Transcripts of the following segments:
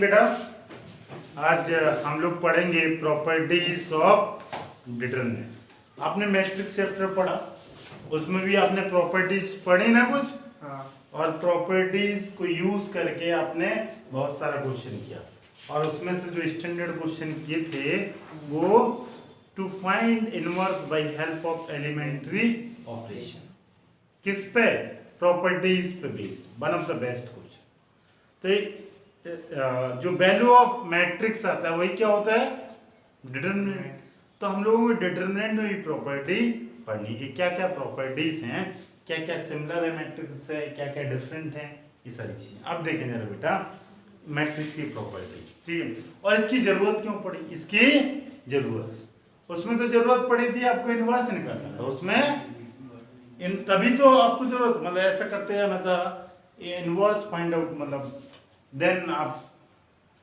बेटा, आज हम लोग पढ़ेंगे प्रॉपर्टीज ऑफ डिटरमिनेंट। आपने मैट्रिक्स चैप्टर पढ़ा, उसमें भी आपने प्रॉपर्टीज पढ़ी ना कुछ। हाँ। और प्रॉपर्टीज को यूज करके आपने बहुत सारा क्वेश्चन किया, और उसमें से जो स्टैंडर्ड क्वेश्चन किए थे वो to find inverse by help of elementary operation, किस पे? प्रॉपर्टीज पे based, one of the best question. तो जो वैल्यू ऑफ मैट्रिक्स आता है वही क्या होता है? डिटरमिनेंट। तो हम लोगों को डिटरमिनेंट में भी प्रॉपर्टी पढ़नी कि क्या क्या प्रॉपर्टीज हैं, क्या क्या सिमिलर है मैट्रिक्स से, क्या क्या डिफरेंट है, ये सारी चीजें। अब देखें जरा बेटा मैट्रिक्स की प्रॉपर्टीज, ठीक है। और इसकी जरूरत क्यों पड़ी? इसकी जरूरत, उसमें तो जरूरत पड़ी थी आपको इनवर्स निकालना था, उसमें तभी तो आपको जरूरत, मतलब ऐसा करते जाना था इनवर्स फाइंड आउट, मतलब देन आप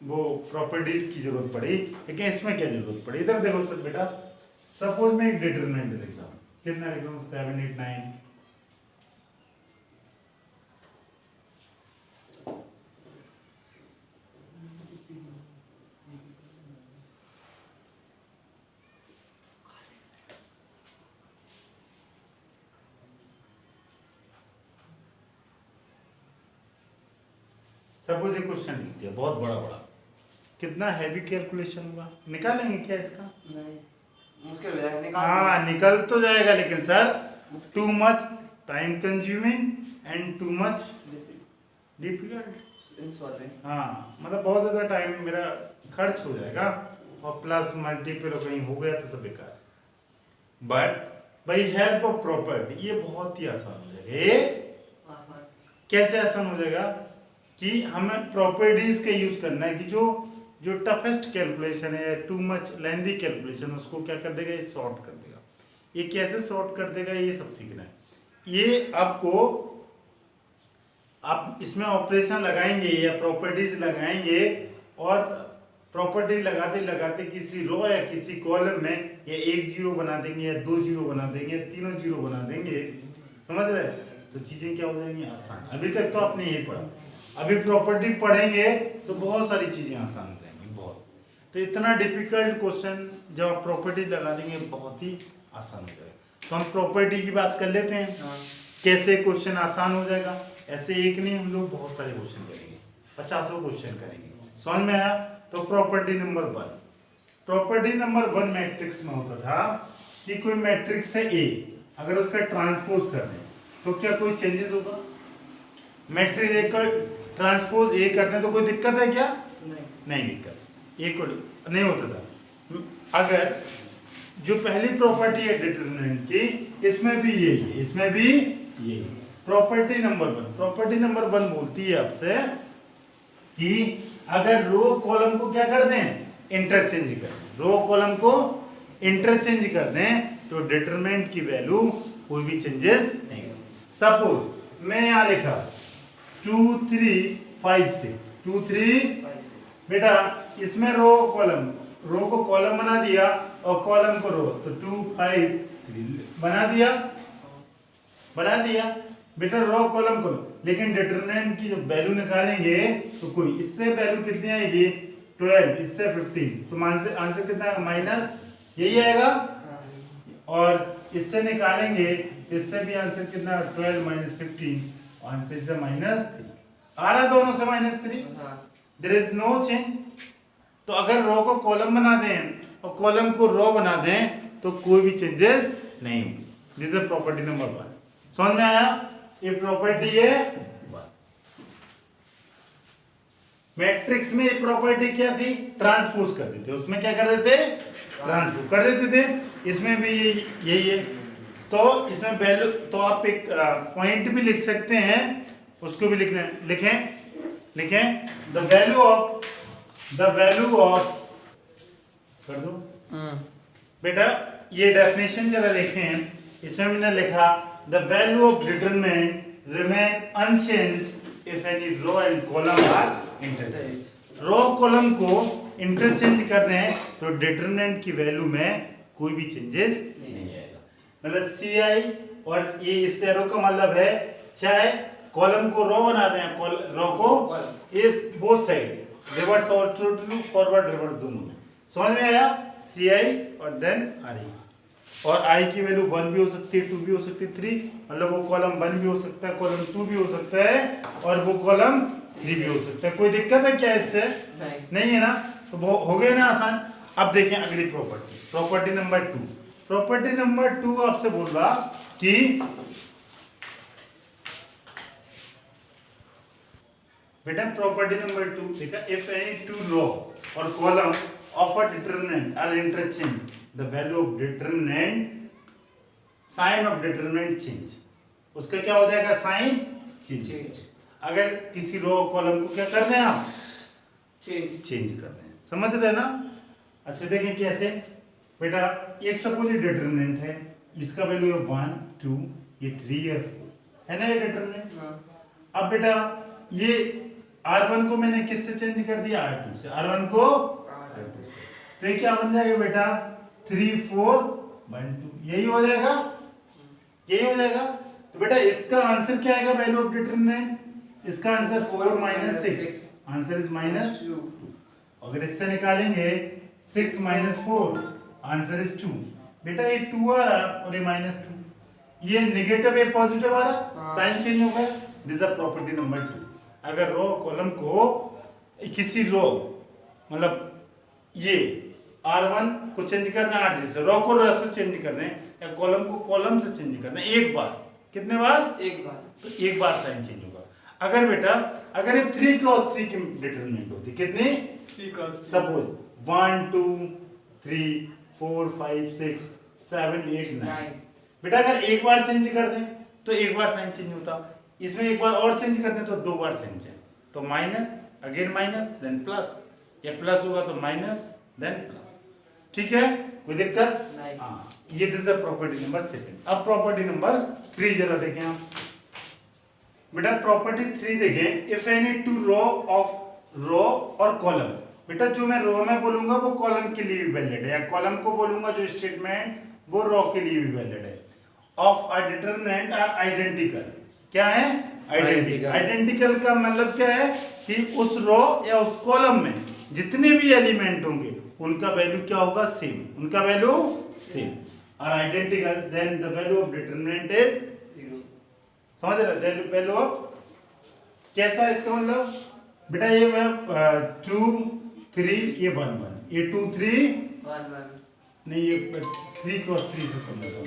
वो प्रॉपर्टीज की जरूरत पड़ी। लेकिन इसमें क्या जरूरत पड़ी? इधर देखो सर बेटा, सपोज मैं एक डिटरमिनेंट लिख रहा हूँ, कितना लिख रहा हूँ? 7 8 9। सपोज ये क्वेश्चन लिख दिया बहुत बड़ा बड़ा, कितना हैवी कैलकुलेशन हुआ, निकालेंगे क्या इसका? नहीं, मुश्किल हो जाएगा निकाल। हाँ निकल तो जाएगा, लेकिन sir too much time consuming and too much difficult. हाँ मतलब बहुत ज़्यादा टाइम मेरा खर्च हो जाएगा, और प्लस मल्टीपल कहीं हो गया तो सब बेकार। But by help of property ये बहुत ही आसान हो जाएगा। ये कैसे आसान हो जाएगा कि हमें प्रॉपर्टीज का यूज करना है कि जो टफेस्ट कैलकुलेशन है, टू मच लेंदी कैलकुलेशन, उसको क्या कर देगा? ये सॉर्ट कर देगा। ये कैसे सॉर्ट कर देगा ये सब सीखना है। ये आपको आप इसमें ऑपरेशन लगाएंगे या प्रॉपर्टीज लगाएंगे, और प्रॉपर्टी लगाते लगाते किसी रो या किसी कॉलम में या एक जीरो बना देंगे या दो जीरो बना देंगे या तीनों जीरो बना देंगे, समझ रहे? तो चीजें क्या हो जाएंगी? आसान। अभी तक तो आपने यही पढ़ा, अभी प्रॉपर्टी पढ़ेंगे तो बहुत सारी चीजें आसान हो जाएंगी, बहुत। तो इतना डिफिकल्ट क्वेश्चन जब आप प्रॉपर्टी लगा देंगे बहुत ही आसान हो जाएगा। तो हम प्रॉपर्टी की बात कर लेते हैं। हाँ। कैसे क्वेश्चन आसान हो जाएगा? ऐसे एक नहीं, हम लोग बहुत सारे क्वेश्चन करेंगे, 50 क्वेश्चन करेंगे। समझ में आया? तो property number 1, property number 1 matrix में होता था कि कोई मैट्रिक्स है ए, अगर उसका ट्रांसपोज कर दें तो क्या कोई चेंजेस होगा? मैट्रिक्स ए का ट्रांसपोज ए करते हैं तो कोई दिक्कत है क्या? नहीं दिक्कत, एक नहीं होता था। अगर जो पहली प्रॉपर्टी है डिटरमिनेंट की, इसमें भी यही है, इसमें भी यही। प्रॉपर्टी नंबर 1, प्रॉपर्टी नंबर 1 बोलती है आपसे कि अगर रो कॉलम को क्या कर दें? इंटरचेंज कर दें। रो कॉलम को इंटरचेंज कर दें तो डिटरमिनेंट की वैल्यू कोई भी चेंजेस नहीं होगा। सपोज मैं यहाँ लिखा 2 3 5 6 2 3 बेटा, इसमें रो कॉलम, रो को कॉलम बना दिया और कॉलम को रो, तो 2 5 3 बना दिया बेटा, रो कॉलम को। लेकिन डिटरमिनेंट की जब वैल्यू निकालेंगे तो कोई, इससे वैल्यू कितनी आएगी? 12, इससे 15, तो आंसर कितना आएगा? माइनस, यही आएगा। और इससे निकालेंगे, इससे भी आंसर कितना? 12 माइनस 15, आंसर इज -3 आ रहा, दोनों से -3। There is no change. तो अगर रो को कॉलम बना दें और कॉलम को रो बना दें तो कोई भी चेंजेस नहीं होगी। This is property number 1। समझ में आया? ये प्रॉपर्टी है 1। मैट्रिक्स में ये प्रॉपर्टी क्या थी? ट्रांसपोज कर देते, उसमें क्या कर देते? ट्रांसपोज कर देते थे। इसमें भी यही है। तो इसमें वैल्यू, तो आप एक पॉइंट भी लिख सकते हैं, उसको भी लिखें द वैल्यू ऑफ कर दो बेटा। ये डेफिनेशन जरा देखें, इसमें मैंने लिखा the value of determinant remain unchanged if any row and column are interchange. Row column को इंटरचेंज कर दें तो डिटरमिनेंट की वैल्यू में कोई भी चेंजेस नहीं आएगा। मतलब CI और ये इस एरो का मतलब है चाहे कॉलम को रो बना दें, रो को ये बोथ साइड, रिवर्स और ट्रू फॉरवर्ड रिवर्स दोनों में। समझ में आया? सी आई और देन आर ई। और आई की वैल्यू 1 भी हो सकती है, 2 भी हो सकती है, 3, मतलब वो कॉलम 1 भी हो सकता है, कॉलम 2 भी हो सकता है और वो कॉलम 3 भी हो सकता है। कोई दिक्कत है क्या इससे? नहीं है ना? तो वो हो गया ना आसान। अब देखें अगली property, property number 2। Property number 2 आपसे बोल रहा कि बेटा प्रॉपर्टी नंबर 2 देखा, इफ एनी टू रो और column of a determinant are interchange the value of determinant, sign of determinant change. उसका क्या हो जाएगा? Sign change. अगर किसी रो कॉलम को क्या कर दें आप? चेंज कर दें। समझ रहे ना? अच्छा देखें कैसे बेटा, एक सपोज ये डिटरमिनेंट है, इसका वैल्यू है 1 2 ये 3 है 4 है ना ये डिटरमिनेंट। अब बेटा ये R1 को मैंने किससे चेंज कर दिया? R2 से। R1 को R2 से। तो ये क्या बन जाएगा बेटा? 3 4 1 2, यही हो जाएगा, यही हो जाएगा। तो बेटा इसका आंसर क्या आएगा? वैल्यू ऑफ डिटरमिनेंट, इसका आंसर 4 - 6, आंसर इज -2। अगर इससे निकालेंगे 6 - 4, आंसर इज 2। बेटा ये 2 आ रहा और ये -2, ये नेगेटिव है पॉजिटिव आ रहा, साइन चेंज हो गया। This is property number 2। अगर रो कॉलम को किसी रो मतलब ये R1 को चेंज कर दें R से, रो को रो से चेंज कर दें या कॉलम को कॉलम से चेंज कर दें एक बार, कितने बार? एक बार। तो एक बार साइन चेंज होगा। अगर बेटा अगर ये 3 क्रॉस 3 की डिटरमिनेंट होती, कितनी? 3 क्रॉस, सपोज 1 2 3 4 5 6 7 8 9। बेटा अगर एक बार चेंज कर दें तो एक बार साइन चेंज होता, इसमें एक बार और चेंज कर दें तो 2 बार साइन चेंज, तो minus again minus then plus, या प्लस होगा तो माइनस देन प्लस। ठीक है, कोई दिक्कत? हाँ, ये दिस इज प्रॉपर्टी नंबर 2। अब प्रॉपर्टी नंबर 3 जरा देखें आप। बेटा प्रॉपर्टी 3 देखें, if any two row of row और कॉलम। बेटा जो मैं रो में बोलूंगा वो कॉलम के लिए भी वैलिड है, या कॉलम को बोलूंगा जो स्टेटमेंट वो रो के लिए भी वैलिड है। Of a determinant are identical. क्या है? आइडेंटिकल। आइडेंटिकल का मतलब क्या है कि उस रो या उस कॉलम में जितने भी एलिमेंट होंगे उनका वैल्यू क्या होगा? सेम, उनका value same. Are identical then the value of determinant is 0। समझ रहे? वैल्यू ऑफ कैसा है इसका मतलब? बेटा ये 2 3 ये 1 1, ये 2 3 1 1 नहीं, ये 3 क्रॉस 3 से समझा था।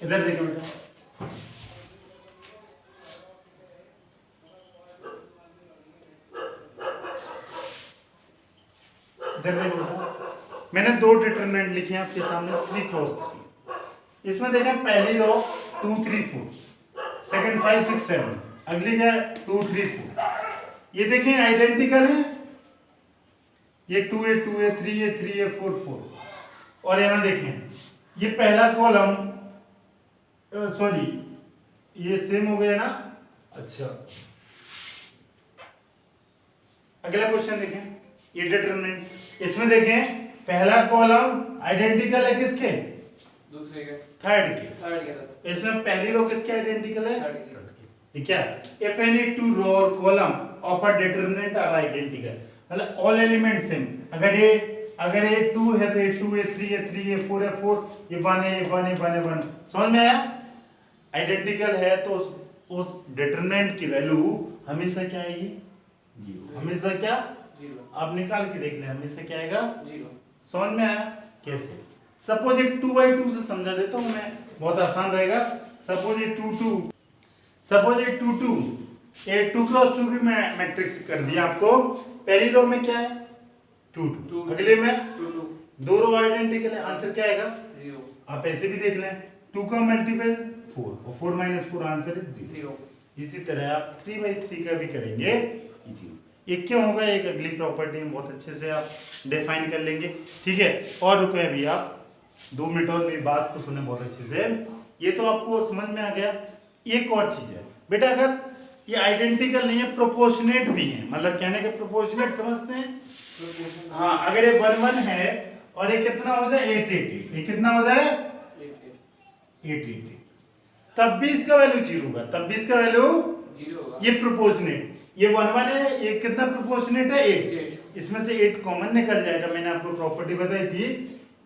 इधर देखो बेटा, इधर देखो बेटा, मैंने 2 डिटरमिनेंट लिखे हैं आपके सामने 3 क्रॉस 3। इसमें देखें पहली रो 2 3 4, सेकंड 5 6 7, अगली क्या है 2 3 4। ये देखें आइडेंटिकल है, ये 2 है 2 है 3 है 3 है 4 4। और यहां देखें ये पहला कॉलम, सॉरी ये सेम हो गया ना। अच्छा अगला क्वेश्चन देखें, ये डिटरमिनेंट, इसमें देखें पहला कॉलम आइडेंटिकल है किसके? दूसरे के, थर्ड के। इसमें पहली रो किसके आइडेंटिकल है? थर्ड के। ठीक है, इफ एनी टू रो और column of a determinant are identical, मतलब ऑल एलिमेंट सेम। अगर ये 2 है तो ये 2 है, 3 है 3 है, 4 है 4, ये 1 है, ये 1 है 1 है 1। समझ में आया? आइडेंटिकल है तो उस डिटरमिनेंट की वैल्यू हमेशा क्या आएगी? 0। हमेशा क्या? 0। आप निकाल के देख लें, हमेशा क्या आएगा? 0। समझ में आया? कैसे? सपोज ये 2/2 से समझा देता हूं मैं, बहुत आसान रहेगा। सपोज ये 2 2, सपोज ये 2 2, ये 2 क्रॉस 2 की मैं मैट्रिक्स कर दिया आपको। पहली रो में क्या है? 2 2, अगले में 2 2, दो रो आइडेंटिकल है, आंसर क्या आएगा? 0। आप ऐसे भी देख लें, 2 का मल्टीपल 4 और 4 - 4, आंसर इज 0। इसी तरह आप 3/3 का भी करेंगे 0। एक क्यों होगा? एक अगली प्रॉपर्टी में बहुत अच्छे से आप डिफाइन कर लेंगे। ठीक है, और रुके अभी आप 2 मिनट और मेरी बात को सुने बहुत अच्छे से। ये तो आपको समझ में आ गया। एक और चीज है बेटा, अगर ये आइडेंटिकल नहीं है, प्रोपोर्शनेट भी है, मतलब कहने के प्रोपोर्शनेट समझते हैं? हाँ, अगर ये 1 1 है और ये कितना हो जाए 8 8 8, ये कितना हो जाए 8 8 8। तब भी इसका वैल्यू 0 होगा, तब भी इसका वैल्यू 0 होगा। ये प्रोपोर्शनेट, ये 1 1 है, ये कितना प्रोपोर्शनेट है 8, इसमें से 8 कॉमन निकल जाएगा। मैंने आपको प्रॉपर्टी बताई थी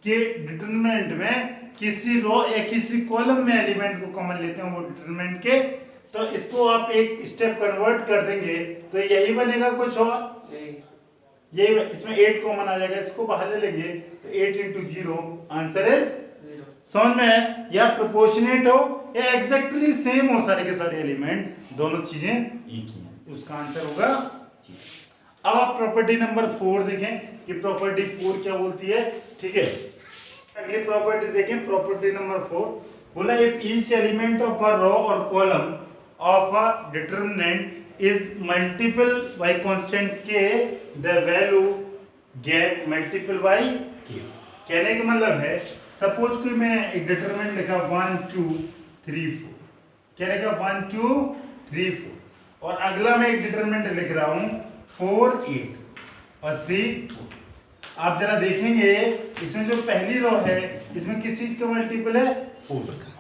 कि डिटरमिनेंट में किसी रो या किसी कॉलम में एलिमेंट को कॉमन लेते हैं वो डिटरमिनेंट के, तो इसको आप एक स्टेप कन्वर्ट कर देंगे तो यही बनेगा कुछ और यही, इसमें 8 कॉमन आ जाएगा, इसको बाहर ले लेंगे तो 8 into 0 आंसर इज 0। समझ में है? या प्रोपोर्शनेट हो या एग्जैक्टली सेम हो सारे के सारे एलिमेंट, दोनों चीजें एक ही हैं, उसका आंसर होगा 0। अब आप प्रॉपर्टी नंबर 4 देखें कि प्रॉपर्टी 4 क्या बोलती है। ठीक है, अगली प्रॉपर्टी देखें, प्रॉपर्टी नंबर 4 बोला if each element of a row और column of a determinant is multiple by constant k, the value get multiple by k। कहने का मतलब है सपोज कोई मैं एक डिटरमिनेंट लिखा 1 2 3 4, कहने का 1 2 3 4, और अगला मैं एक डिटरमिनेंट लिख रहा हूं 4 8 और 3 4। आप जरा देखेंगे इसमें जो पहली रो है इसमें किस चीज का मल्टीपल है 4 का,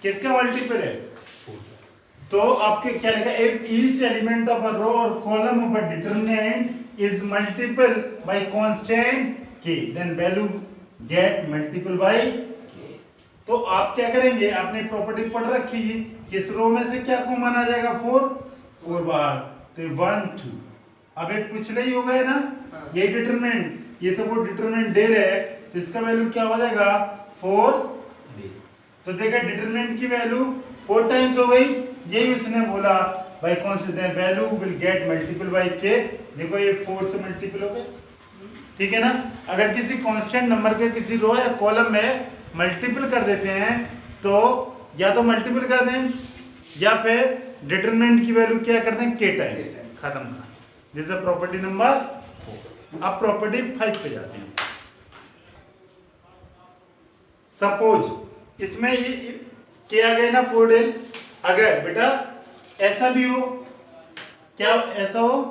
किसका मल्टीपल है 4। तो आपके क्या लिखा, if each element of a row और column of a determinant is multiple by constant k, then value get multiple by k। तो आप क्या करेंगे, आपने प्रॉपर्टी पढ़ रखी है, किस रो में से क्या कॉमन आ जाएगा 4 बार, तो 1 2, अब एक पिछले ही हो गए ना, ये डिटरमिनेंट, ये सब वो डिटरमिनेंट दे रहे हैं तो इसका वैल्यू क्या हो जाएगा 4 दे। तो देखा डिटरमिनेंट की वैल्यू 4 टाइम्स हो गई, यही उसने बोला bye constant value will get multiple by k। देखो ये 4 से मल्टीपल हो गए, ठीक है ना। अगर किसी कांस्टेंट नंबर के किसी रो या कॉलम में मल्टीपल कर देते हैं तो या तो मल्टीपल कर दें या फिर डिटरमिनेंट की वैल्यू क्या कर दें k टाइम्स, खत्म कर। This is property number 4। अब प्रॉपर्टी 5 पे जाते हैं। सपोज इसमें ये क्या गए ना 4 डेल, अगर बेटा ऐसा भी हो, क्या ऐसा हो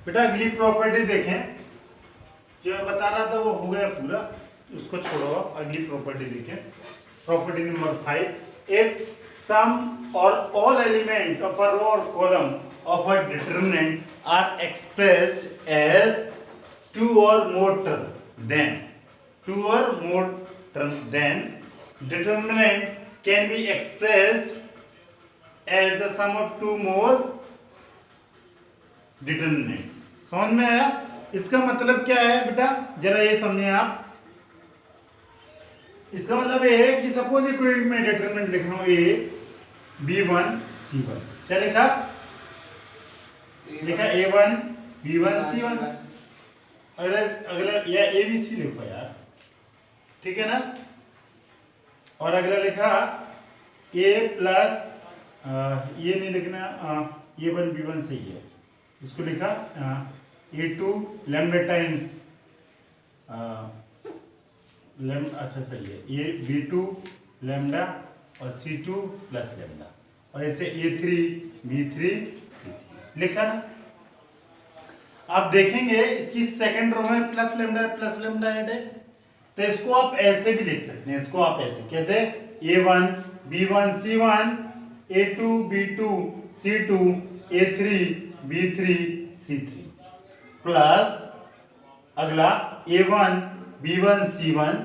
बेटा, अगली प्रॉपर्टी देखें, जो मैं बता रहा था वो हो गया पूरा, उसको छोड़ो, अगली प्रॉपर्टी देखें, प्रॉपर्टी नंबर 5। इफ सम और all element of a row और column of a determinant are expressed as 2 or more term, then 2 or more term, then determinant can be expressed as the sum of 2 more determinants। समझ में आया? इसका मतलब क्या है बेटा, जरा ये समझें आप। इसका मतलब ये है कि सपोज कोई मैं डिटरमिनेंट लिख रहा हूं a b1 c1, क्या लिखा a1 b1 c1, अगला या ए बी सी लिखो यार, ठीक है ना। और अगला लिखा ए प्लस, ये नहीं लिखना, a1 b1 सही है, इसको लिखा a2 लैम्डा टाइम्स अच्छा सही है, ये b2 लैम्डा और c2 प्लस लैम्डा, और ऐसे a3 b3 c3 लिखा ना। आप देखेंगे इसकी सेकंड रो में प्लस लेमडा ऐड है, तो इसको आप ऐसे भी लिख सकते हैं, इसको आप ऐसे कैसे, a1 b1 c1 a2 b2 c2 a3 b3 c3 plus अगला a1 b1 c1,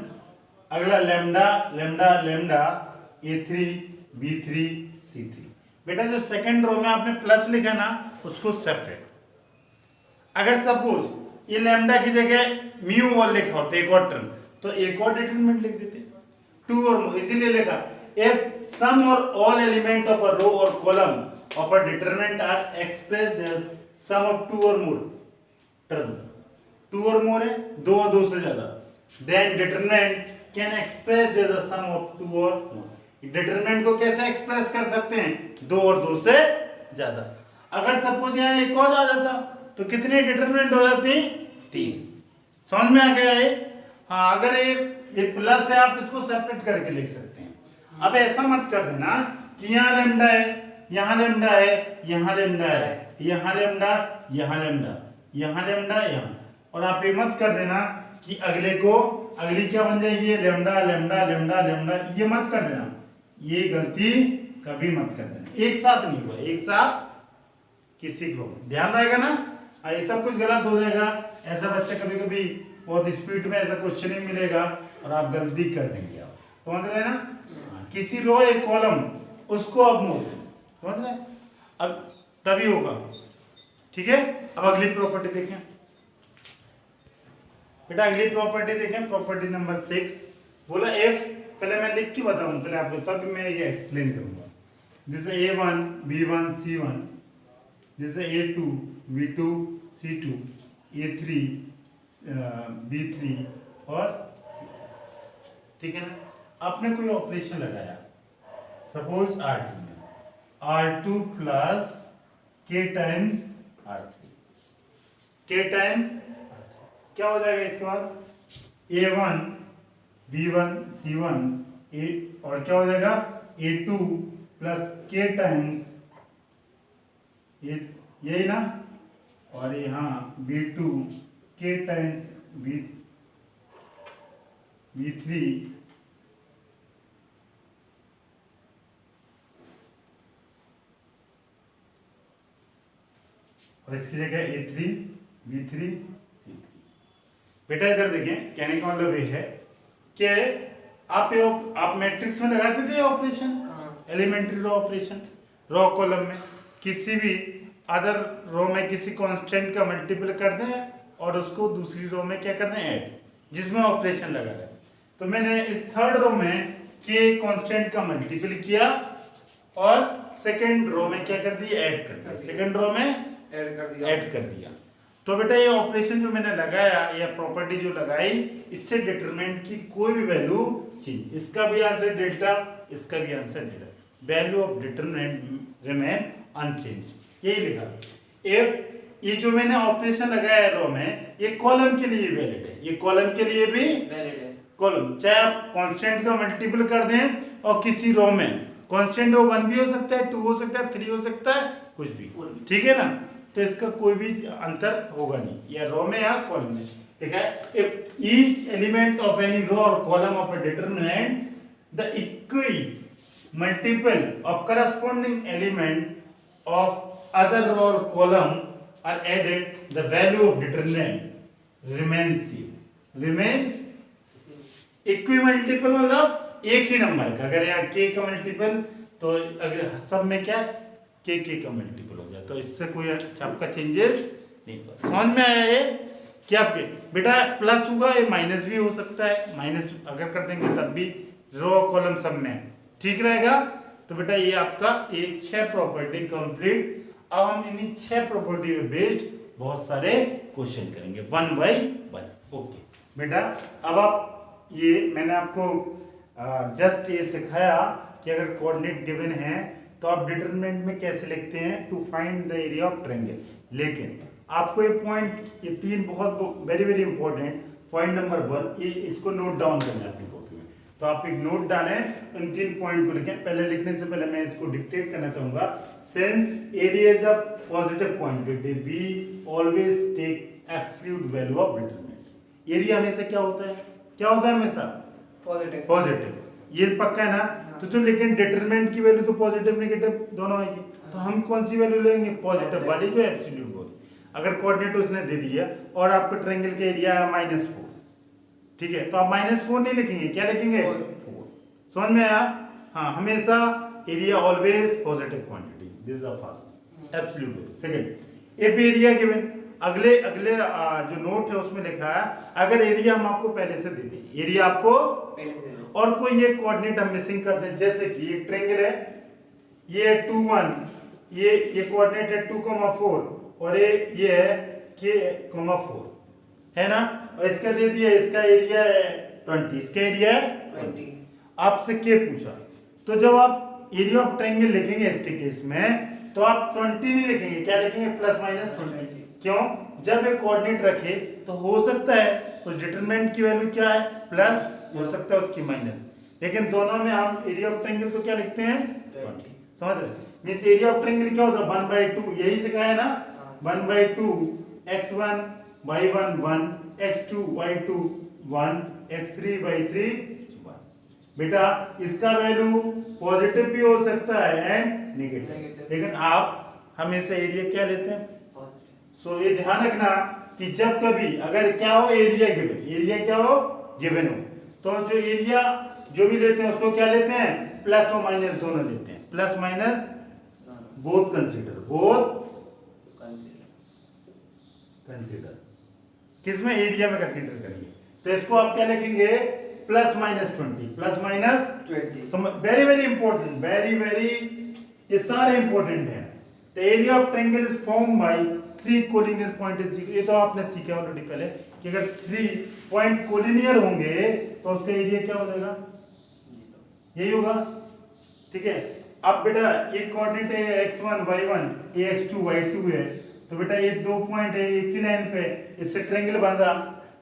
अगला लेमडा a3 b3 c3। बेटा जो सेकंड रो में आपने प्लस लिखा ना उसको सेपरेट, अगर सपोज ये लैम्डा की जगह म्यू और लिखा होता एक और टर्म तो एक और डिटरमिनेंट लिख देते 2 और मोर, इसीलिए लिखा इफ सम और all element of a row और column of a determinant are expressed as sum of 2 और मोर टर्म, 2 और मोर है 2 और 2 से ज्यादा, then determinant can expressed as a sum of 2 और मोर। डिटरमिनेंट को कैसे एक्सप्रेस कर सकते हैं, 2 और 2 से ज्यादा। अगर सपोज यहाँ एक और आ जाता तो कितने डिटरमिनेंट हो जाती, 3। समझ में आ गया है? हाँ, अगर ये प्लस है आप इसको सेपरेट करके लिख सकते हैं। अब ऐसा मत कर देना कि यहाँ लैम्डा है, यहाँ लैम्डा है, यहाँ लैम्डा है, यहाँ लैम्डा, यहाँ लैम्डा, यहाँ लैम्डा, यहाँ, और आप ये मत कर देना कि अगली क्या बन जाएगी, लेमडा लेमडा लेमडा लेमडा, ये मत कर देना, ये गलती कभी मत कर देना, एक साथ नहीं हुआ, एक साथ किसी को ध्यान रहेगा ना। ये सब कुछ गलत हो जाएगा, ऐसा बच्चा कभी कभी बहुत स्पीड में ऐसा क्वेश्चन ही मिलेगा और आप गलती कर देंगे, आप समझ रहे हैं ना। किसी रो एक कॉलम उसको अब मोड़ देना, समझ रहे हैं, अब तभी होगा, ठीक है। अब अगली प्रॉपर्टी देखें बेटा, अगली प्रॉपर्टी देखें, प्रॉपर्टी नंबर 6 बोला एफ, पहले मैं लिख के बताऊं पहले आपको, तब मैं ये एक्सप्लेन करूंगा। जैसे A1 B1 C1, जैसे A2 B2 C2, A3 B3 और C, ठीक है ना। आपने कोई ऑपरेशन लगाया, सपोज R2 में, R2 plus K times R3, K times क्या हो जाएगा इसके बाद A1 B1 C1 A, और क्या हो जाएगा A2 प्लस K टाइम्स ये, यही ना, और यहाँ B2 K टाइम्स B3 और इसकी जगह A3 B3 C3। बेटा इधर देखें, कहने का मतलब ये है कि आप मैट्रिक्स में लगाते थे operation, elementary row operation, row column में किसी भी अदर रो में किसी कांस्टेंट का मल्टीपल कर दें और उसको दूसरी रो में क्या कर दें, ऐड, जिसमें ऑपरेशन लगा है। तो मैंने इस थर्ड रो में के कांस्टेंट का मल्टीपल किया और सेकंड रो में क्या कर दिया, ऐड कर दिया, सेकंड रो में ऐड कर दिया। तो बेटा ये ऑपरेशन जो मैंने लगाया या प्रॉपर्टी जो लगाई, इससे डिटरमिनेंट की कोई भी वैल्यू चेंज, इसका भी आंसर डेल्टा, इसका भी answer delta, value of determinant remain unchanged, यही लिखा। इफ ये जो मैंने ऑपरेशन लगाया है रो में, ये कॉलम के लिए वैलिड है, ये कॉलम के लिए भी वैलिड है। कॉलम चाहे आप कांस्टेंट का मल्टीपल कर दें और किसी रो में कांस्टेंट हो 1 भी हो सकता है, 2 हो सकता है, 3 हो सकता है, कुछ भी, ठीक है ना। तो इसका कोई भी अंतर होगा नहीं, या रो में या कॉलम में, ठीक है। If each element of any row और column of a determinant the equal multiple of corresponding element of other row और column are added, the value of determinant remains same, remains equimultiple मतलब एक ही number का, अगर यहाँ k का multiple तो अगर सब में क्या k का मल्टीपल हो गया, तो इससे कोई आपका चेंजेस नहीं होगा। समझ में आया ये कि आपके बेटा प्लस होगा, ये माइनस भी हो सकता है, माइनस अगर कर देंगे तब भी रो कॉलम सब में ठीक रहेगा। तो बेटा ये आपका ये 6 प्रॉपर्टी कंप्लीट। अब हम इन्हीं 6 प्रॉपर्टी पे बेस्ड बहुत सारे क्वेश्चन करेंगे 1 बाय 1। ओके बेटा, अब आप ये मैंने आपको जस्ट ये सिखाया कि अगर कोऑर्डिनेट गिवन है तो आप डिटरमिनेंट में कैसे लिखते हैं, to find the area of triangle. लेकिन आपको ये पॉइंट, ये 3 बहुत very very important point number 1, ये इसको नोट डाउन करना है अपनी कॉपी में। तो आप एक नोट डालें, इन 3 पॉइंट को लिखें। पहले लिखने से पहले मैं इसको डिक्टेट करना चाहूंगा। Since area is a positive quantity, we always take absolute value of determinant. Area हमेशा क्या होता है, क्या होता है हमेशा पॉजिटिव, पॉजिटिव, ये पक्का है ना। तो लेकिन डिटरमिनेंट की वैल्यू तो पॉजिटिव नेगेटिव दोनों आएगी, तो हम कौन सी वैल्यू लेंगे, पॉजिटिव वाली जो एब्सोल्यूट होगी। अगर कोऑर्डिनेट उसने दे दिया और आपको ट्रायंगल का एरिया -4, ठीक है, तो आप -4 नहीं लिखेंगे, क्या लिखेंगे 4। समझ में आया। हाँ, हमेशा area always positive quantity, this is the first absolute value. Second, if area given, अगले जो नोट है उसमें लिखा है अगर एरिया हम आपको पहले से दे दें, एरिया आपको पहले से और कोई ये कोऑर्डिनेट हम मिसिंग कर दें, जैसे कि एक ट्रायंगल है, ये 2 1, ये कोऑर्डिनेट है 2,4 और ये है k,4 है ना, और इसका दे दिया, इसका एरिया है 20, इसका एरिया है 20। आपसे k पूछा, तो जब आप एरिया ऑफ ट्रायंगल लिखेंगे इसके केस में तो आप 20 नहीं लिखेंगे, क्या लिखेंगे +-20। क्यों, जब एक कोऑर्डिनेट रखे तो हो सकता है उस डिटरमिनेंट की वैल्यू क्या है प्लस, हो सकता है उसकी माइनस, लेकिन दोनों में हम एरिया ऑफ ट्रायंगल तो क्या लिखते हैं 20। समझ रहे, मींस एरिया ऑफ ट्रायंगल क्या होता है 1/2, यही सिखाया ना, 1/2 x1 y1 1, x2 y2 1, x3 y3 1। बेटा इसका वैल्यू पॉजिटिव भी हो सकता है एंड नेगेटिव, लेकिन आप हमेशा एरिया क्या लेते हैं? सो ये ध्यान रखना कि जब कभी अगर क्या हो एरिया गिवन, एरिया क्या हो गिवन हो, तो जो एरिया जो भी लेते हैं उसको क्या लेते हैं? प्लस और माइनस दोनों लेते हैं, plus minus both consider, both consider. किसमें? एरिया में कंसीडर करेंगे, तो इसको आप क्या लिखेंगे? Plus minus 20, plus minus 20। Very very important, very very, ये सारे इंपॉर्टेंट हैं। The area of triangle is form by 3 collinear point. ये तो आपने सीखा ऑलरेडी पहले कि अगर 3 पॉइंट कोलिनियर होंगे तो उसका एरिया क्या हो जाएगा? यही होगा, ठीक है। अब बेटा ये कोऑर्डिनेट है x1 y1, ये x2 y2 है, तो बेटा ये 2 पॉइंट है एक ही लाइन पे, इससे ट्रायंगल बन रहा,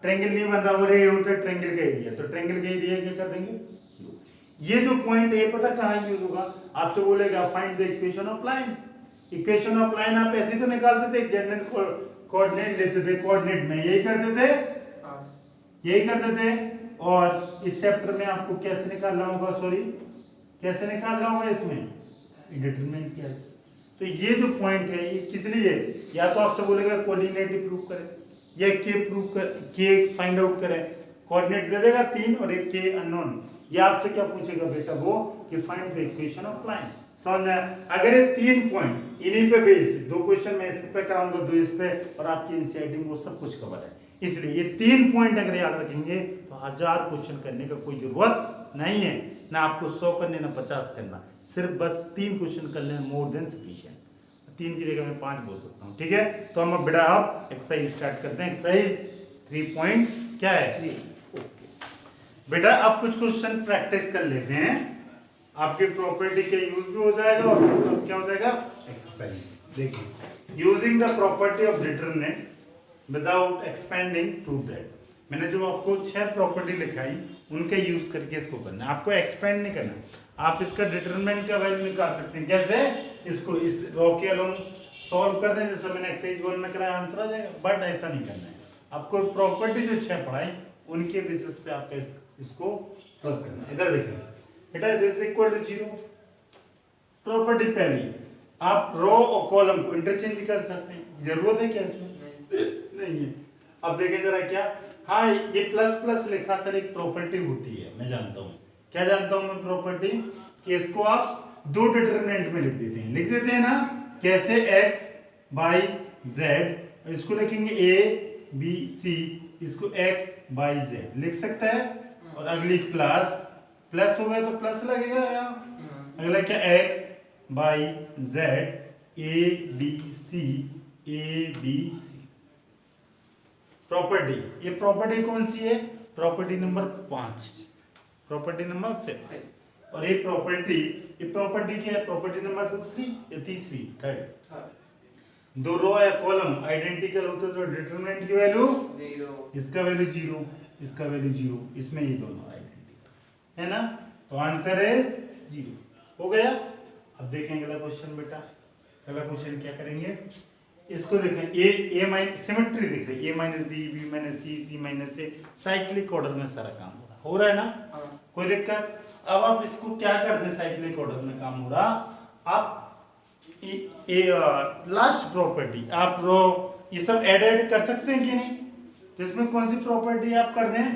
ट्रायंगल नहीं बन रहा और ये होता है ट्रायंगल का एरिया, तो ट्रायंगल का एरिया क्या कर देंगे? ये जो पॉइंट है पता कहाँ यूज होगा? आपसे बोलेगा find the equation of line. Equation of line आप ऐसे तो निकालते थे, जनरल कोऑर्डिनेट लेते थे, कोऑर्डिनेट में यही करते थे, यही करते थे। और इस चैप्टर में आपको कैसे निकालना होगा? सॉरी, कैसे निकालना होगा? इसमें डिटरमिनेंट क्या है? तो ये जो पॉइंट है ये किस लिए? या तो आपसे बोलेगा कोऑर्डिनेट प्रूव करें, या के प्रूव कर, के फाइंड आउट करें। कोऑर्डिनेट दे देगा 3 और एक के अननोन। ये आपसे क्या पूछेगा बेटा? वो कि find the equation of line. समझ में? अगर ये 3 पॉइंट इन्हीं पे बेस्ड, 2 क्वेश्चन मैं इस पे कराऊंगा, 2 इस पे, और आपकी एनसीईआरटी में वो सब कुछ कवर है, इसलिए ये 3 पॉइंट अगर याद रखेंगे तो 1000 क्वेश्चन करने का कोई जरूरत नहीं है, ना आपको 100 करने ना 50 करना, सिर्फ बस 3 क्वेश्चन कर लेना, मोर देन सफिशिएंट। 3 की जगह मैं 5 बोल सकता हूँ, ठीक है। तो हम अब बेटा आप एक्सरसाइज स्टार्ट करते हैं। एक्सरसाइज 3 पॉइंट क्या है? 3। ओके बेटा अब कुछ क्वेश्चन प्रैक्टिस कर लेते हैं, आपके प्रॉपर्टी के यूज भी हो जाएगा और सब क्या हो जाएगा? एक्सरसाइज। देखिए, using the property of determinant without expanding prove that. मैंने जो आपको 6 प्रॉपर्टी लिखाई उनके यूज करके इसको करना है, आपको एक्सपेंड नहीं करना। आप इसका डिटरमिनेंट का वैल्यू निकाल सकते हैं, कैसे? इसको इस रो के अलोंग सॉल्व कर दें, जैसे मैंने एक्सरसाइज 1 में कराया, आंसर आ जाएगा। बट ऐसा नहीं करना है, आपको प्रॉपर्टी जो 6 पढ़ाई उनके बेसिस पे आपका इसको सॉल्व करना है। इधर देखिए बेटा, this is equal to 0। Property पहली, आप रो और कॉलम को इंटरचेंज कर सकते हैं, जरूरत है क्या इसमें? नहीं है। अब देखें जरा क्या, हाँ ये प्लस प्लस लिखा सर एक प्रॉपर्टी होती है, मैं जानता हूँ। क्या जानता हूँ मैं प्रॉपर्टी? कि इसको आप 2 डिटरमिनेंट में लिख देते हैं, लिख देते हैं ना, कैसे? x बाई z, इसको लिखेंगे a b c, इसको x बाई z लिख सकता है, और अगली प्लस, प्लस हो गया तो प्लस लगेगा यहाँ, अगला क्या? x by z a b c। Property, ये प्रॉपर्टी कौन सी है? Property number 5, property number 5। और ये प्रॉपर्टी क्या है? प्रॉपर्टी नंबर 2 या 3 3 दो रो या कॉलम आइडेंटिकल होते तो डिटरमिनेंट की वैल्यू 0, इसका वैल्यू 0, इसका वैल्यू 0, इसमें ये दोनों आइडेंटिकल है ना, तो आंसर इज 0 हो गया। अब देखेंगे अगला क्वेश्चन बेटा, अगला क्वेश्चन क्या करेंगे? इसको देखें, ए माइनस सिमेट्री दिख रही है, a minus b, b minus c, c minus a, cyclic order में सारा काम हो रहा है ना, कोई दिक्कत? अब आप इसको क्या कर दे, साइक्लिक ऑर्डर में काम हो रहा, आप लास्ट प्रॉपर्टी आप रो ये सब ऐड कर सकते हैं कि नहीं? तो इसमें कौन सी प्रॉपर्टी आप कर दें?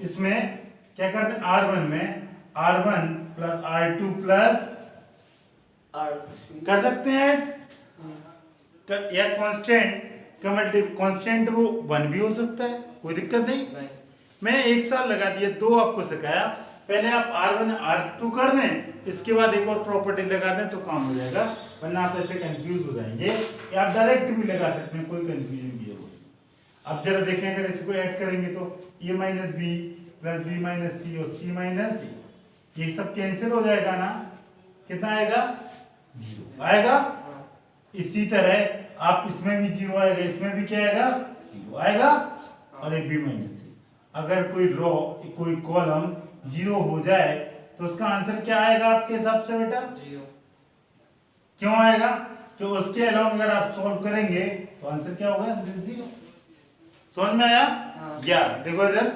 इसमें क्या कर दें? R1 में R1 प्लस R2 प्लस कर सकते हैं, या कांस्टेंट का मल्टी कांस्टेंट वो 1 भी हो सकता है, कोई दिक्कत नहीं। मैंने 1 साल लगा दिया, 2 आपको सिखाया, पहले आप R1 R2 कर दें, इसके बाद एक और प्रॉपर्टी लगा दें तो काम हो जाएगा, वरना आप ऐसे कंफ्यूज हो जाएंगे। या आप डायरेक्ट भी लगा सकते हैं, कोई कंफ्यूजन की जरूरत नहीं। अब जरा देखें, अगर इसको ऐड करेंगे तो a minus B plus B minus C और सी माइनस सी, ये सब कैंसिल हो जाएगा ना, कितना आएगा? 0 आएगा। इसी तरह आप इसमें भी 0 आएगा, इसमें भी क्या आएगा? 0 आएगा, और एक बी माइनस सी। अगर कोई रो कोई कॉलम 0 हो जाए तो उसका आंसर क्या आएगा आपके हिसाब से बेटा? 0। क्यों आएगा? तो उसके अलावा अगर आप सॉल्व करेंगे तो आंसर क्या होगा? 0। समझ में आया? हाँ। या देखो इधर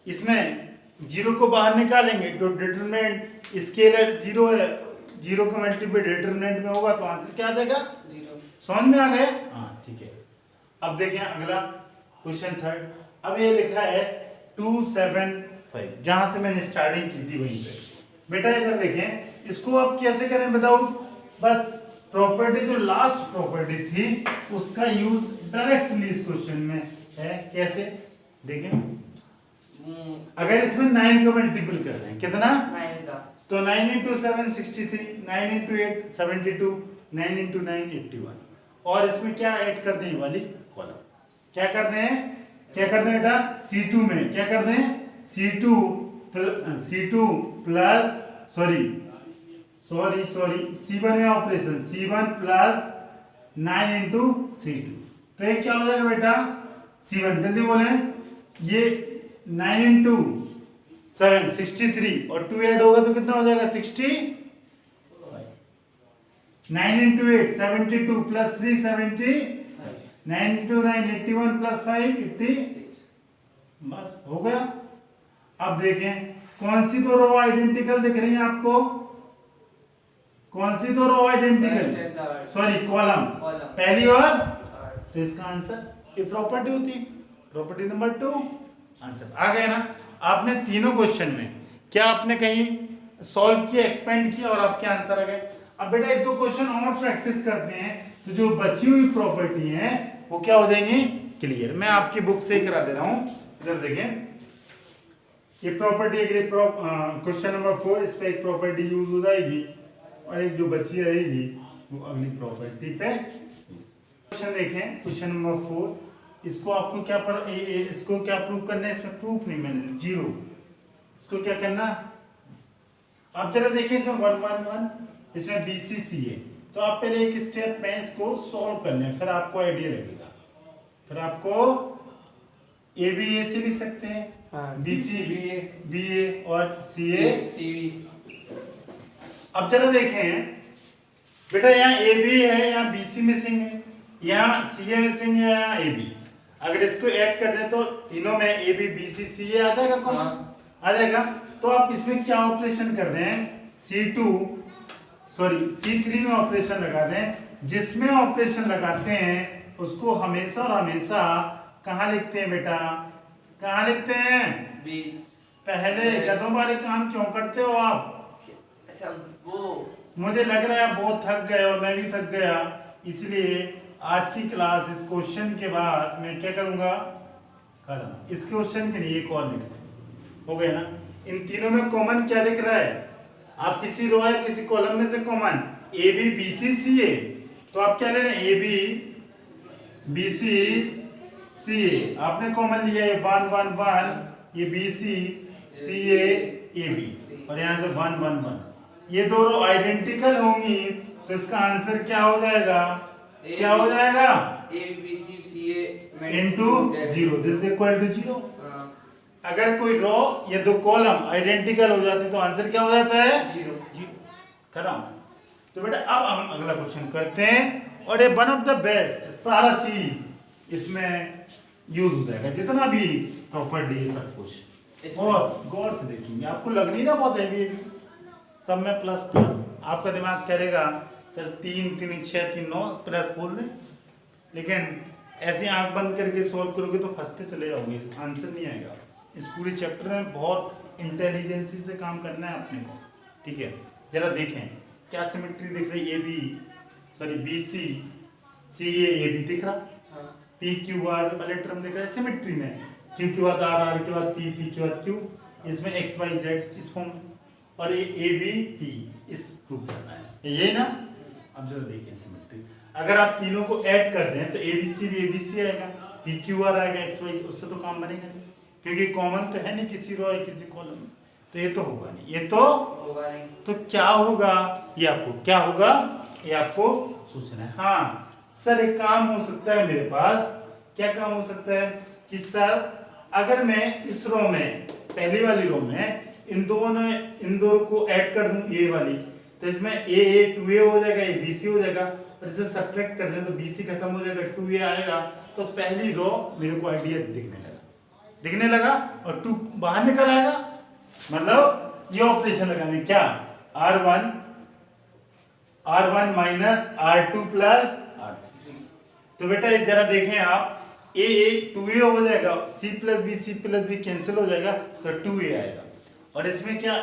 इसमें जीरो को बाहर निकालेंगे तो डिटरमिनेंट स्केलर जीरो है, जीरो का मल्टीपल डिटरमिनेंट में होगा तो आंसर क्या आ जाएगा? 0। समझ में आ गया? हाँ ठीक है। अब देखें अगला क्वेश्चन थर्ड। अब ये लिखा है 275, जहां से मैंने स्टार्टिंग की थी वहीं पे। बेटा इधर देखें, इसको आप कैसे करें बताओ? बस प्रॉपर्टी जो लास्ट प्रॉपर्टी थी उसका यूज डायरेक्टली इस क्वेश्चन में है। कैसे देखें? अगर इसमें 9 का मल्टीपल कर दें, कितना? 9 का तो 9 इंटू 7 63, 9 इंटू 8 72, 9 इंटू 9 81। और इसमें क्या ऐड कर दें? ये वाली कॉलम क्या कर दें? क्या कर दें बेटा? C2 में क्या कर दें? C2 प्लस सॉरी C1 में operation C1 plus 9 into C2। तो ये क्या हो जाएगा बेटा? C1 जल्दी बोले। ये 9 इंटू 7 63 और 2 ऐड होगा तो कितना हो जाएगा? 65। 9 इंटू 8 72 प्लस 3 70, 9 इंटू 9 81 प्लस 5 86। बस हो गया। अब देखें कौन सी दो रो आइडेंटिकल दिख रही है आपको? कौन सी दो रो आइडेंटिकल? सॉरी कॉलम, पहली और। तो इसका आंसर ये प्रॉपर्टी होती है, प्रॉपर्टी नंबर 2। आंसर आ गया ना? आपने तीनों क्वेश्चन में क्या आपने कहीं सॉल्व किया, एक्सपेंड किया और आपके आंसर आ गए। अब बेटा एक दो क्वेश्चन और प्रैक्टिस करते हैं तो जो बची हुई प्रॉपर्टी है वो क्या हो जाएंगी? क्लियर। मैं आपकी बुक से ही करा दे रहा हूं। इधर देखें, ये प्रॉपर्टी क्वेश्चन नंबर 4, इस पे एक प्रॉपर्टी यूज हो जाएगी और एक जो बची रहेगी वो अगली प्रॉपर्टी पे। क्वेश्चन देखें, क्वेश्चन नंबर 4। इसको आपको क्या इसको क्या प्रूव करना है? इसमें प्रूफ नहीं, मैंने 0। इसको क्या करना? आप जरा देखिए इसमें 1 1 1, इसमें BCC है तो आप पहले एक स्टेप में इसको सॉल्व कर लें, फिर आपको आइडिया लगेगा। फिर आपको ABAC लिख सकते हैं, BC BA और CA CV। अब जरा देखें बेटा, यहाँ AB है, यहाँ BC मिसिंग है, यहाँ CA मिसिंग है, यहाँ AB। अगर इसको ऐड कर दें तो तीनों में AB BC CA आ जाएगा, कॉमन आ जाएगा। तो आप इसमें क्या ऑपरेशन कर दें? C3 में ऑपरेशन लगा दें। जिसमें ऑपरेशन लगाते हैं उसको हमेशा और हमेशा कहाँ लिखते हैं बेटा? कहाँ लिखते हैं? पहले गधों वाले काम क्यों करते हो आप? अच्छा वो मुझे लग रहा है आप बहुत थक गए और मैं भी थक गया, इसलिए आज की क्लास इस क्वेश्चन के बाद मैं क्या करूंगा? खत्म। इस क्वेश्चन के लिए एक और लिख रहे हो गया ना? इन तीनों में कॉमन क्या दिख रहा है? आप किसी रो है किसी कॉलम में से कॉमन AB BC CA, तो आप क्या ले रहे हैं? AB BC CA आपने कॉमन लिया है 1 1 1, ये BC CA AB और यहाँ से 1 1 1। ये दोनों आइडेंटिकल होंगी तो इसका आंसर क्या हो जाएगा? क्या हो जाएगा? ABCCA into 0, this is equal to 0। अगर कोई रो या दो कॉलम आइडेंटिकल हो जाते तो आंसर क्या हो जाता है? 0। खत्म। तो बेटा अब हम अगला क्वेश्चन करते हैं और ये वन ऑफ द बेस्ट, सारा चीज इसमें यूज हो जाएगा, जितना भी प्रॉपर्टी है सब कुछ। और गौर से देखेंगे, आपको लग नहीं ना बहुत हैवी, सब में प्लस प्लस। आपका दिमाग करेगा सर 3 3 6 3 9 प्लस बोल दें, लेकिन ऐसे आंख बंद करके सोल्व करोगे तो फंसते चले जाओगे, आंसर नहीं आएगा। इस पूरे चैप्टर में बहुत इंटेलिजेंसी से काम करना है अपने को, ठीक है? जरा देखें क्या सिमेट्री दिख रही है? BC CA AB दिख रहा, PQR वाले टर्म दिख रहा है सिमेट्री में, Q के बाद R के बाद P के बाद Q, इसमें XYZ इस फॉर्म, और ये ABP इस प्रूफ करना है, यही ना? अब जरा देखिए सिमेट्री, अगर आप तीनों को ऐड कर दें तो ABC भी ABC आएगा, PQR आएगा, XY, उससे तो काम बनेगा नहीं, क्योंकि कॉमन तो है नहीं किसी रो या किसी कॉलम में, तो ये तो होगा नहीं, ये तो होगा नहीं। तो क्या होगा? ये आपको क्या होगा ये आपको सोचना है। हाँ सर एक काम हो सकता है मेरे पास, क्या काम हो सकता है कि सर अगर मैं इस रो में, पहली वाली रो में इन दो को ऐड कर दूं, ये वाली, तो इसमें A 2A हो जाएगा, ये BC हो जाएगा, और इसे सब्ट्रैक्ट कर दें तो BC खत्म हो जाएगा, 2A आएगा, तो पहली रो मेरे को आइडिया दिखने लगा और 2 बाहर निकल आएगा, मतलब ये ऑपरेशन लगाने क्या, R1 minus R2 plus R3। तो बेटा ये जरा देखें आप, a 2a हो जाएगा, c प्लस बी कैंसिल हो जाएगा तो 2a आएगा, और इसमें क्या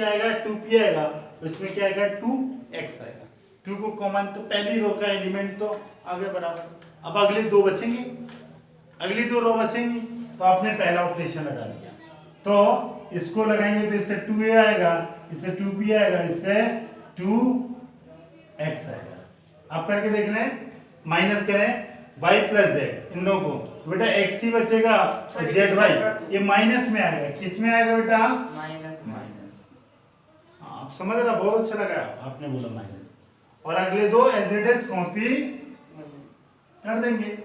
आएगा 2p आएगा, इसमें क्या आएगा 2x आएगा, 2 को कॉमन, तो पहली रो का एलिमेंट तो आगे बराबर। अब अगली दो रो बचेंगी, तो आपने पहला ऑपरेशन लगा दिया, तो इसको लगाएंगे तो इससे 2a आएगा, इससे 2p आएगा, इससे 2x आएगा। आप करके देख लें, माइनस करें y प्लस z इन दो को, तो बेटा x ही बचेगा और z ये माइनस में आएगा, किस में आएगा बेटा, माइनस। हाँ आप समझ रहा, बहुत अच्छा लगा आपने बोला माइनस, और अगले दो एज इट इज कॉपी कर देंगे।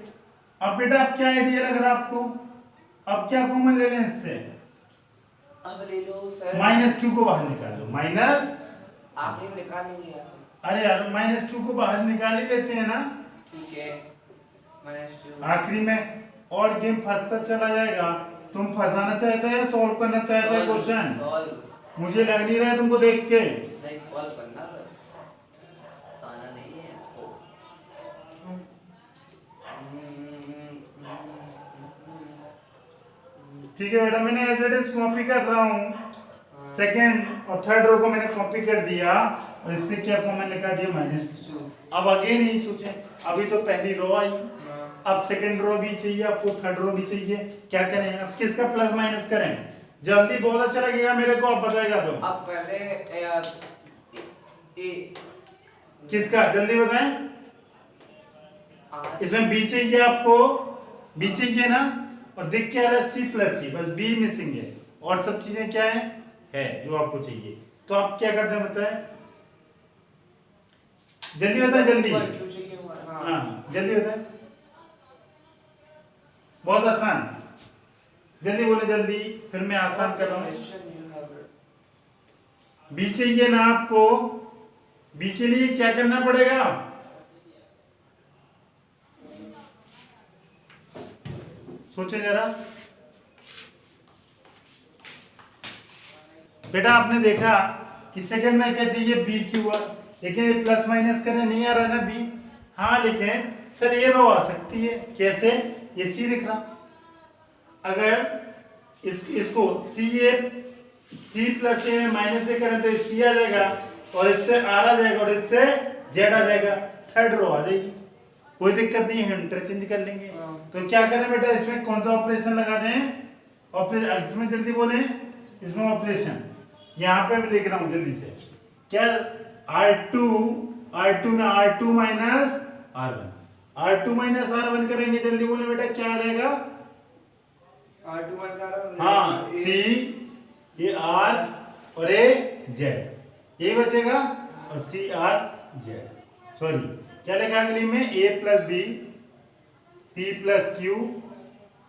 अब बेटा अब क्या आइडिया लग रहा है आपको, अब क्या कॉमन ले लें इससे, अब ले लो सर, -2 को बाहर निकाल लो, माइनस आखिर निकालेंगे आप, अरे यार -2 को बाहर निकाल ही लेते हैं ना, ठीक है, -2 आखिरी में, और गेम फंसता चला जाएगा। तुम फंसाना चाहते हैं, सॉल्व करना चाहते हैं क्वेश्चन, मुझे लग नहीं रहा है तुमको देख के, नहीं सॉल्व करना सर, आसाना नहीं है इसको। ठीक है बेटा, मैंने एज इट इज कॉपी कर रहा हूँ, सेकेंड और थर्ड रो को मैंने कॉपी कर दिया, और इससे क्या कॉमन लिखा दिया -2। अब आगे नहीं सोचे, अभी तो पहली रो आई, अब सेकंड रो भी चाहिए आपको, थर्ड रो भी चाहिए, क्या करें, अब किसका प्लस माइनस करें, जल्दी, बहुत अच्छा लगेगा मेरे को, आप बताएगा तो, अब कर ले यार, किसका जल्दी बताएं, इसमें बी चाहिए आपको, बी चाहिए ना, और दिख क्या रहा है सी प्लस सी, बस बी मिसिंग है, और सब चीजें क्या है जो आपको चाहिए। तो आप क्या करते हैं बताएं, जल्दी बताएं, जल्दी, हाँ जल्दी बताएं, बहुत आसान, जल्दी बोले जल्दी, फिर मैं आसान कर रहा हूँ। बी चाहिए ना आपको, बी के लिए क्या करना पड़ेगा, सोचें जरा बेटा, आपने देखा कि सेकंड में क्या चाहिए बी क्यू आर, लेकिन ये प्लस माइनस करने नहीं आ रहा ना बी, हाँ लेकिन सर ये रो आ सकती है, कैसे, ये सी दिख रहा, अगर इसको सी प्लस ए माइनस ए करें तो सी आ जाएगा, और इससे आर आ जाएगा, और इससे जेड आ जाएगा, थर्ड रो आ जाएगी, कोई दिक्कत नहीं है, इंटरचेंज कर लेंगे। तो क्या करें बेटा, इसमें कौन सा ऑपरेशन लगा दें, ऑपरेशन, इसमें जल्दी बोले, इसमें ऑपरेशन यहाँ पे भी लिख रहा हूं जल्दी से, क्या R2 में R2 माइनस R1 करेंगे, जल्दी बोले बेटा क्या आ जाएगा, R2 माइनस हाँ C, ये R और ये Z, ये बचेगा, और C R Z, सॉरी क्या लिखा अगली में, A plus B, P plus Q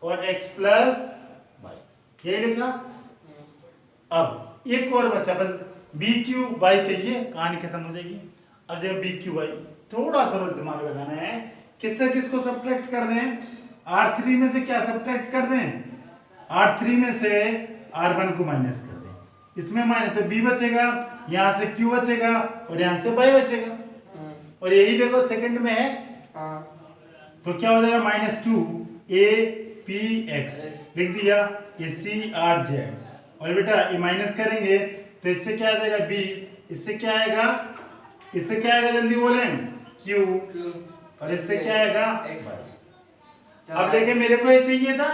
और X प्लस Y, यही लिखा। अब एक और बचा बस, BQ/Y चाहिए, कहानी खत्म हो जाएगी। अब जब BQ/Y, थोड़ा सा बस दिमाग लगाना है, किससे किसको सब्ट्रैक्ट कर दें, R3 में से क्या सब्ट्रैक्ट कर दें, R3 में से R1 को माइनस कर दें, इसमें माइनस, तो B बचेगा, यहाँ से Q बचेगा, और यहाँ से Y बचेगा, और यही देखो सेकंड में है, तो क्या हो जाएगा -2APX लिख दिया, ये CRZ, और बेटा ये माइनस करेंगे तो इससे क्या आ जाएगा B, इससे क्या आएगा, जल्दी बोलें Q, और इससे क्या आएगा Y। अब लेके मेरे को ये चाहिए था,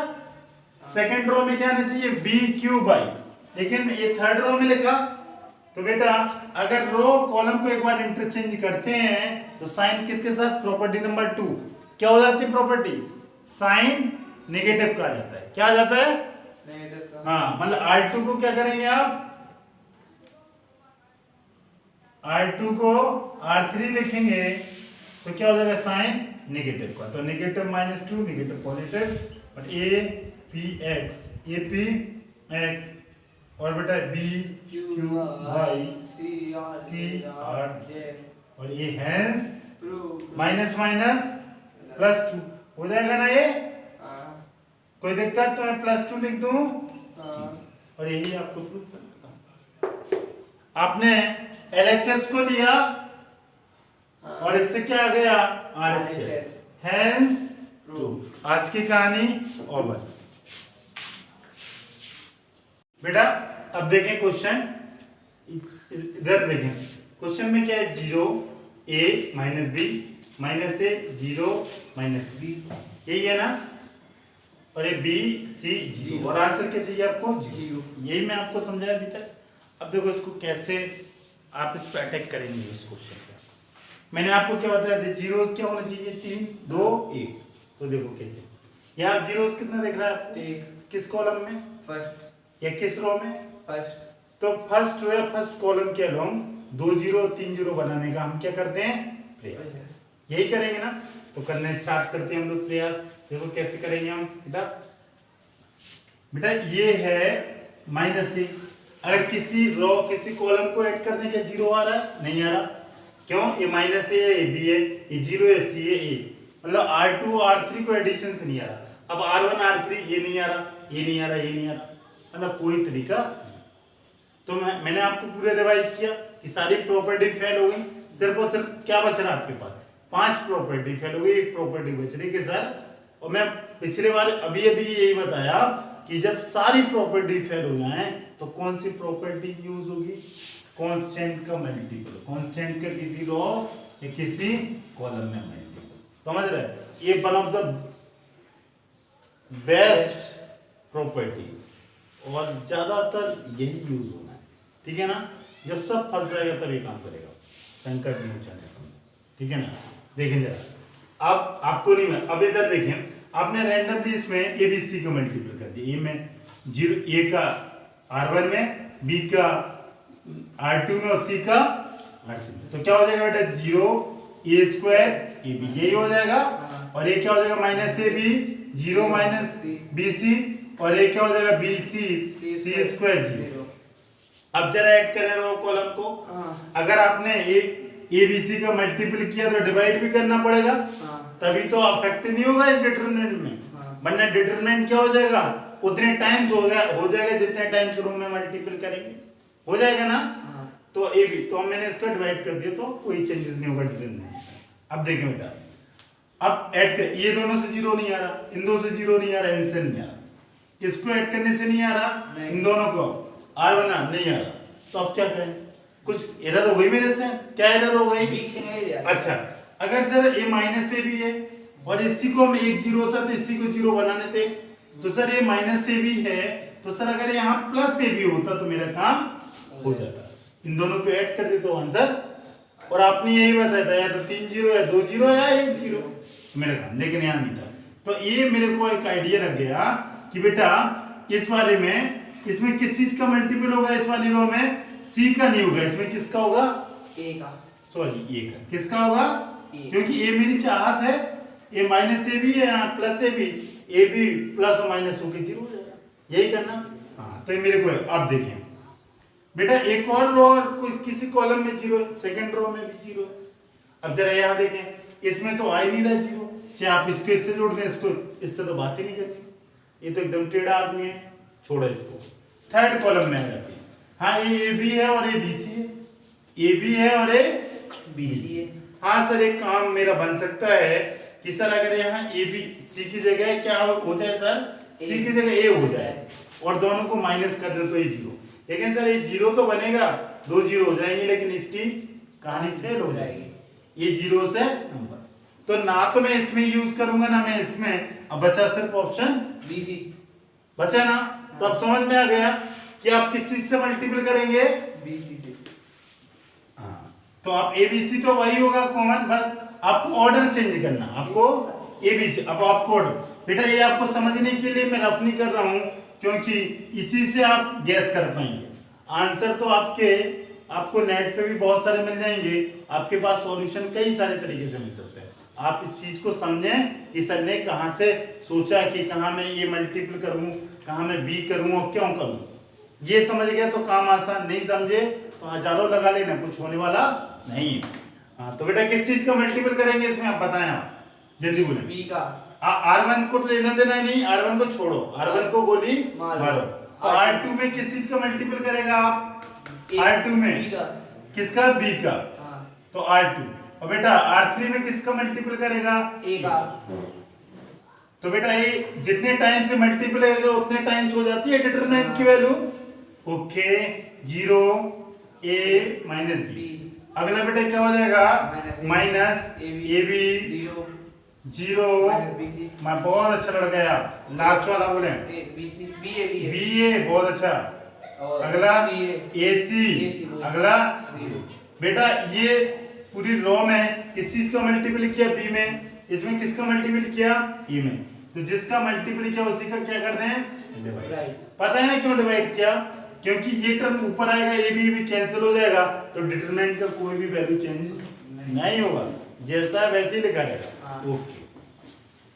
सेकंड रो में क्या आना चाहिए BQ/Y, लेकिन ये थर्ड रो में लिखा, तो बेटा अगर रो कॉलम को एक बार इंटरचेंज करते हैं तो साइन किसके साथ, प्रॉपर्टी नंबर 2 क्या हो जाती है, प्रॉपर्टी साइन नेगेटिव का आ जाता है, क्या आ जाता है, नेगेटिव का, हाँ मतलब R2 को क्या करेंगे आप, R2 को R3 लिखेंगे, तो क्या हो जाएगा साइन नेगेटिव का, तो नेगेटिव -2 नेगेटिव पॉजिटिव, और APX और बेटा BQY CRZ, और ये हैंस माइनस +2, हो जाएगा ना ये? हाँ कोई दिक्कत? तो मैं +2 लिख दूं हाँ और यही आपको प्रूफ करना था। आपने LHS को लिया और इससे क्या आ गया? RHS। Hence proof. आज की कहानी ओवर। बेटा अब देखें क्वेश्चन, इधर देखें क्वेश्चन में क्या है? 0 a - b -a 0 - b, यही है ना? और ये b c 0 और आंसर क्या चाहिए आपको? 0। यही मैं आपको समझाया अभी तक। अब देखो इसको कैसे आप इस पर अटैक करेंगे इस क्वेश्चन पे। मैंने आपको क्या बताया था? जीरोस क्या होना चाहिए? 3 2 1। तो देखो कैसे यहाँ जीरोस कितना दिख रहा है आपको? 1। किस कॉलम में? फर्स्ट। या किस रो में? फर्स्ट। तो फर्स्ट रो या फर्स्ट कॉलम के अलोंग 2 0 3 0 बनाने का हम क्या करते हैं? प्रयास। यही करेंगे ना? तो करने स्टार्ट करते हैं हम लोग प्रयास। देखो कैसे करेंगे हम बेटा। बेटा ये है -a, अगर किसी रो किसी कॉलम को ऐड कर दें क्या 0 आ रहा है? नहीं आ रहा। क्यों? ये -a है, ये b है, ये 0 है, c है, a, मतलब R2 R3 को एडिशन से नहीं आ रहा। अब R1 R3 ये नहीं आ रहा, ये नहीं आ रहा, ये नहीं आ रहा, मतलब कोई तरीका नहीं। तो मैंने आपको पूरे रिवाइज किया कि सारी प्रॉपर्टी फेल हो गई, सिर्फ और सिर्फ क्या बच रहा आपके पास? 5 प्रॉपर्टी फेल हो गई, 1 प्रॉपर्टी बच रही कि सर। और मैं पिछले बार अभी यही बताया कि जब सारी प्रॉपर्टी फेल हो जाए तो कौन सी प्रॉपर्टी यूज होगी? कांस्टेंट का मल्टीपल, कांस्टेंट का किसी रो या किसी कॉलम में मल्टीपल। समझ रहे? ये one of the best property और ज्यादातर यही यूज होना है, ठीक है ना? जब सब फंस जाएगा तब ये काम करेगा, संकट नहीं उठाने समझ, ठीक है ना? देखें जरा, अब आपको नहीं मैं अब इधर देखें, आपने रैंडमली इसमें ए बी सी को मल्टीपल कर दिया। ए में 0, ए का R1 में, बी का R2 में और सी का R3 में। तो क्या हो जाएगा बेटा? 0 a² ab, यही हो जाएगा। और ये क्या हो जाएगा? -ab 0 - bc, और ये क्या हो जाएगा? bc c² 0। अब जरा ऐड करें रो कॉलम को। अगर आपने ए बी सी का मल्टीपल किया तो डिवाइड भी करना पड़ेगा, तभी तो अफेक्ट नहीं होगा इस डिटरमिनेंट में। वरना डिटरमिनेंट क्या हो जाएगा? उतने टाइम्स हो जाएगा जितने टाइम्स रो में मल्टीपल करेंगे, हो जाएगा ना? तो ए बी, तो मैंने इसका डिवाइड कर दिया तो कोई चेंजेस नहीं होगा डिटरमिनेंट। अब देखें बेटा, अब ऐड कर, ये दोनों से 0 नहीं आ रहा, इन दो से 0 नहीं आ रहा, इनसे नहीं आ रहा, इसको ऐड करने से नहीं आ रहा, इन दोनों को R1 नहीं आ रहा। तो अब क्या करें? कुछ एरर हो गई मेरे से। क्या एरर हो गई? अच्छा, अगर सर ये -ab है और इसी को हम 1 0 था तो इसी को 0 बनाने थे, तो सर ये -ab है, तो सर अगर यहाँ +ab होता तो मेरा काम हो जाता। इन दोनों को ऐड कर दे तो आंसर, और आपने यही बताया था या तो 3 0 या 2 0 या 1 0 मेरा काम, लेकिन यहाँ नहीं था। तो ये मेरे को एक आइडिया लग गया कि बेटा इस वाले में, इसमें किस चीज का मल्टीपल होगा? इस वाली रो में सी का नहीं होगा, इसमें किसका होगा? ए का। सॉरी, ए का। किसका होगा? क्योंकि ए मेरी चाहत है, ए -ab है, यहाँ +ab, ए बी प्लस और माइनस होके 0 हो जाएगा, यही करना। हाँ, तो ये मेरे को है। अब देखें बेटा, एक और रो और किसी कॉलम में 0, सेकंड रो में भी 0। अब जरा यहाँ देखें, इसमें तो आ ही नहीं रहा 0, चाहे आप इसको इससे जोड़ दें, इसको इससे तो बात ही नहीं करनी, ये तो एकदम टेढ़ा आदमी है, छोड़ो इसको। थर्ड कॉलम में आ जाती है। हाँ, ये AB है और ये BC है, AB है और ये BC है। हाँ सर, एक काम मेरा बन सकता है कि सर अगर यहाँ AB C की जगह क्या हो जाए सर? C की जगह A हो जाए और दोनों को माइनस कर दे तो ये 0। लेकिन सर ये 0 तो बनेगा, 2 0 हो जाएंगे, लेकिन इसकी कहानी फेल हो जाएगी, ये 0 से नंबर। तो ना तो मैं इसमें यूज करूंगा ना मैं इसमें, अब बचा सिर्फ ऑप्शन BC बचा ना। तो अब समझ में आ गया कि आप किस चीज से मल्टीपल करेंगे? BC से। हाँ, तो आप ABC तो वही होगा कॉमन, बस आपको ऑर्डर चेंज करना, आपको ABC। अब आपको बेटा ये आपको समझने के लिए मैं रफ नहीं कर रहा हूं, क्योंकि इसी से आप गैस कर पाएंगे। आंसर तो आपको नेट पे भी बहुत सारे मिल जाएंगे, आपके पास सॉल्यूशन कई सारे तरीके से मिल सकते हैं। आप इस चीज को समझें कि सर ने कहां से सोचा कि कहां मैं ये मल्टीपल करूं, कहां मैं बी करूं और क्यों करूं। ये समझ गया तो काम आसान, नहीं समझे तो हजारों लगा लेना, कुछ होने वाला नहीं है। हाँ, तो बेटा किस चीज का मल्टीपल करेंगे इसमें आप बताएं, आप जल्दी बोलें। बी का। R1 को तो लेना देना ही नहीं, R1 को छोड़ो, R1 को गोली मारो। तो R2 में किस चीज का मल्टीपल करेगा आप? R2 में B का। किसका? B का। हाँ। तो R2। और बेटा R3 में किसका मल्टीपल करेगा? A का। तो बेटा ये जितने टाइम से मल्टीपल करेगा उतने टाइम्स हो जाती है डिटरमिनेंट की value. Okay, 0 A minus B। अगला बेटा क्या हो जाएगा? माइनस AB 0 मैं बहुत अच्छा लड़का है आप। लास्ट वाला बोले BA बहुत अच्छा। अगला AC अगला 0। बेटा ये पूरी रो में किस चीज का मल्टीपल किया? B में। इसमें किसका मल्टीपल किया? E में। तो जिसका मल्टीपल किया उसी का क्या कर दें? डिवाइड। पता है ना क्यों डिवाइड किया? क्योंकि ये टर्म ऊपर आएगा, ए बी कैंसिल हो जाएगा, तो डिटरमिनेंट का कोई भी वैल्यू चेंज नहीं होगा, जैसा वैसे ही लिखा जाएगा। ओके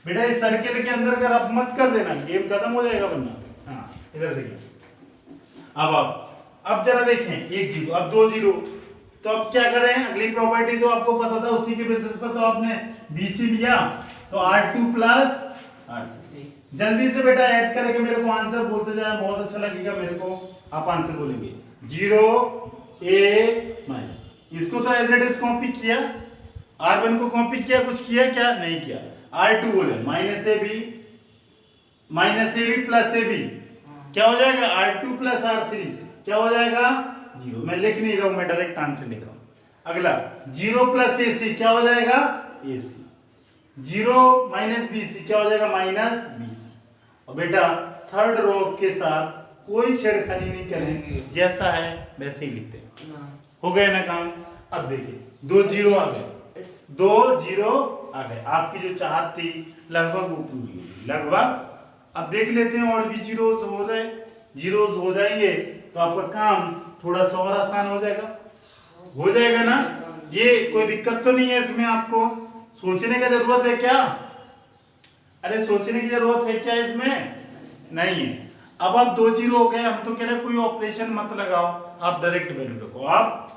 बेटा इस सर्किल के अंदर अगर आप मत कर देना गेम खत्म हो जाएगा वरना। हाँ इधर देखिए, अब जरा देखें 1 0 अब 2 0। तो अब क्या करें? अगली प्रॉपर्टी तो आपको पता था, उसी के बेसिस पर तो आपने BC लिया, तो R2 प्लस R3। जल्दी से बेटा ऐड करके मेरे को आंसर बोलते जाए, बहुत अच्छा लगेगा मेरे को। आप आंसर बोलेंगे 0 A माइनस, इसको तो एज इट इज कॉपी किया, R1 को कॉपी किया, कुछ किया क्या? नहीं किया। R2 बोले माइनस AB प्लस AB क्या हो जाएगा? R2 प्लस R3 क्या हो जाएगा? 0। मैं लिख नहीं रहा हूं, मैं डायरेक्ट आंसर लिख रहा हूं। अगला 0 प्लस AC क्या हो जाएगा? AC। 0 माइनस BC क्या हो जाएगा? Minus BC। और बेटा थर्ड रो के साथ कोई छेड़खानी नहीं करें, जैसा है वैसे ही लिखते हैं। हो गया ना काम? अब देखिए 2 0 आ गए, 2 0 आ गए। आपकी जो चाहत थी लगभग वो पूरी हुई, लगभग। अब देख लेते हैं और भी जीरोस हो रहे, जीरोस हो जाएंगे तो आपका काम थोड़ा सा और आसान हो जाएगा। हो जाएगा ना? ये कोई दिक्कत तो नहीं है इसमें? आपको सोचने की जरूरत है क्या? अरे सोचने की जरूरत है क्या इसमें? नहीं है। अब आप 2 0 हो गए, हम तो कह रहे कोई ऑपरेशन मत लगाओ, आप डायरेक्ट वैल्यू रखो। आप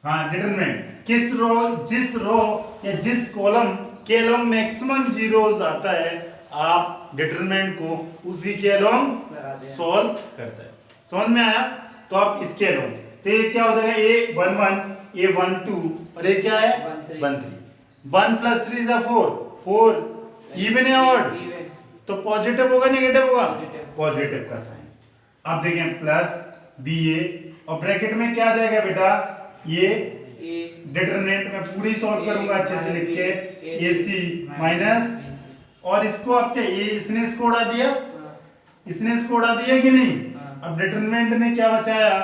हाँ डिटरमिनेंट किस रो, जिस रो या जिस कॉलम के अलोंग मैक्सिमम जीरोस आता है, आप डिटरमिनेंट को उसी के अलोंग सॉल्व करता है। समझ में आया? तो आप इसके अलोंग, तो ये क्या हो जाएगा? A 1 1 A 1 2 और ये क्या है? 1 3। 1 प्लस 3 इज 4 4 इवन है ऑड, तो पॉजिटिव होगा नेगेटिव होगा? पॉजिटिव का साइन। अब देखें प्लस BA और ब्रैकेट में क्या आ जाएगा बेटा? ये डिटरमिनेंट में पूरी सॉल्व करूंगा अच्छे से लिख के, AC माइनस, और इसको आप क्या इसने इसको उड़ा दिया, इसने इसको उड़ा दिया कि नहीं? अब डिटरमिनेंट ने क्या बचाया?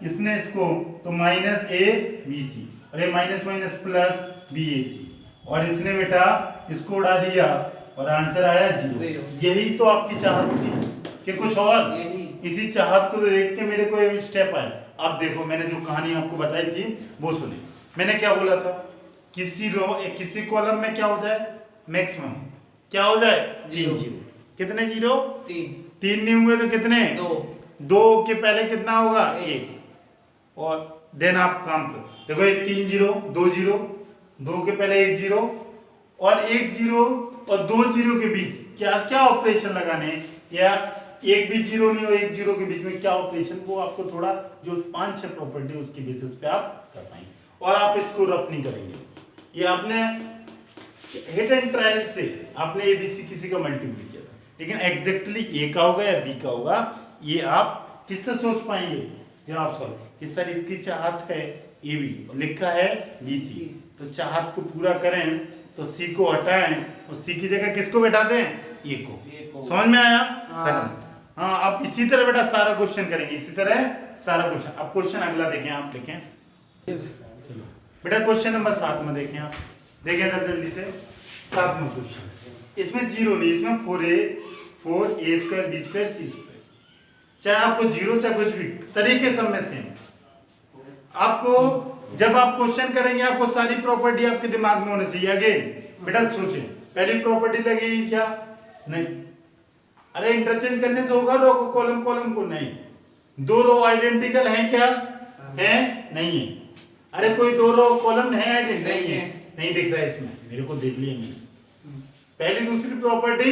इसने इसको, तो माइनस ABC और ये माइनस माइनस प्लस BAC, और इसने बेटा इसको उड़ा दिया और आंसर आया 0। यही तो आपकी चाहत थी कि कुछ और? इसी चाहत को देख के मेरे को एक स्टेप आया। अब देखो मैंने जो कहानी आपको बताई थी वो सुनी। मैंने क्या बोला था? किसी रो किसी कॉलम में क्या हो जाए? मैक्सिमम क्या हो जाए? 3 0। कितने 0? 3 नहीं हुए तो कितने? 2 के पहले कितना होगा? 1। और देन आप काम करो, देखो ये 3 0 2 0, 2 के पहले 1 0 और 1 0 और 2 0 के बीच क्या क्या ऑपरेशन लगाने, या एक भी 0 नहीं हो 1 0 के बीच में क्या ऑपरेशन, वो आपको थोड़ा जो 5-6 प्रॉपर्टी उसके बेसिस पे आप कर पाएंगे। और आप इसको रफ नहीं करेंगे, ये आपने हिट एंड ट्रायल से आपने ABC किसी का मल्टीप्लाई किया था, लेकिन एग्जैक्टली A का होगा या B का होगा, ये आप किससे सोच पाएंगे? जब आप सॉल्व कि सर इसकी चाहत है AB और लिखा है BC, तो चाहत को पूरा करें तो C को हटाएं और C की जगह किसको बैठा दें? A को। समझ में आया? खत्म। हाँ अब इसी तरह बेटा सारा क्वेश्चन करेंगे, इसी तरह सारा क्वेश्चन। अब क्वेश्चन अगला देखें, आप देखें चलो बेटा क्वेश्चन नंबर 7 में देखें, आप देखें ना जल्दी से। 7वां क्वेश्चन, इसमें 0 नहीं, इसमें 4A square B square C square, चाहे आपको 0 चाहे कुछ भी, तरीके सब में सेम। आपको जब आप क्वेश्चन करेंगे आपको सारी प्रॉपर्टी आपके दिमाग में होनी चाहिए। अगेन बेटा सोचें, पहली प्रॉपर्टी लगेगी क्या? नहीं। अरे इंटरचेंज करने से होगा रो को कॉलम को? नहीं। 2 रो आइडेंटिकल हैं क्या? है? नहीं है। अरे कोई 2 रो कॉलम है? नहीं है। नहीं दिख रहा है इसमें, मेरे को देख लिया नहीं। पहली दूसरी प्रॉपर्टी,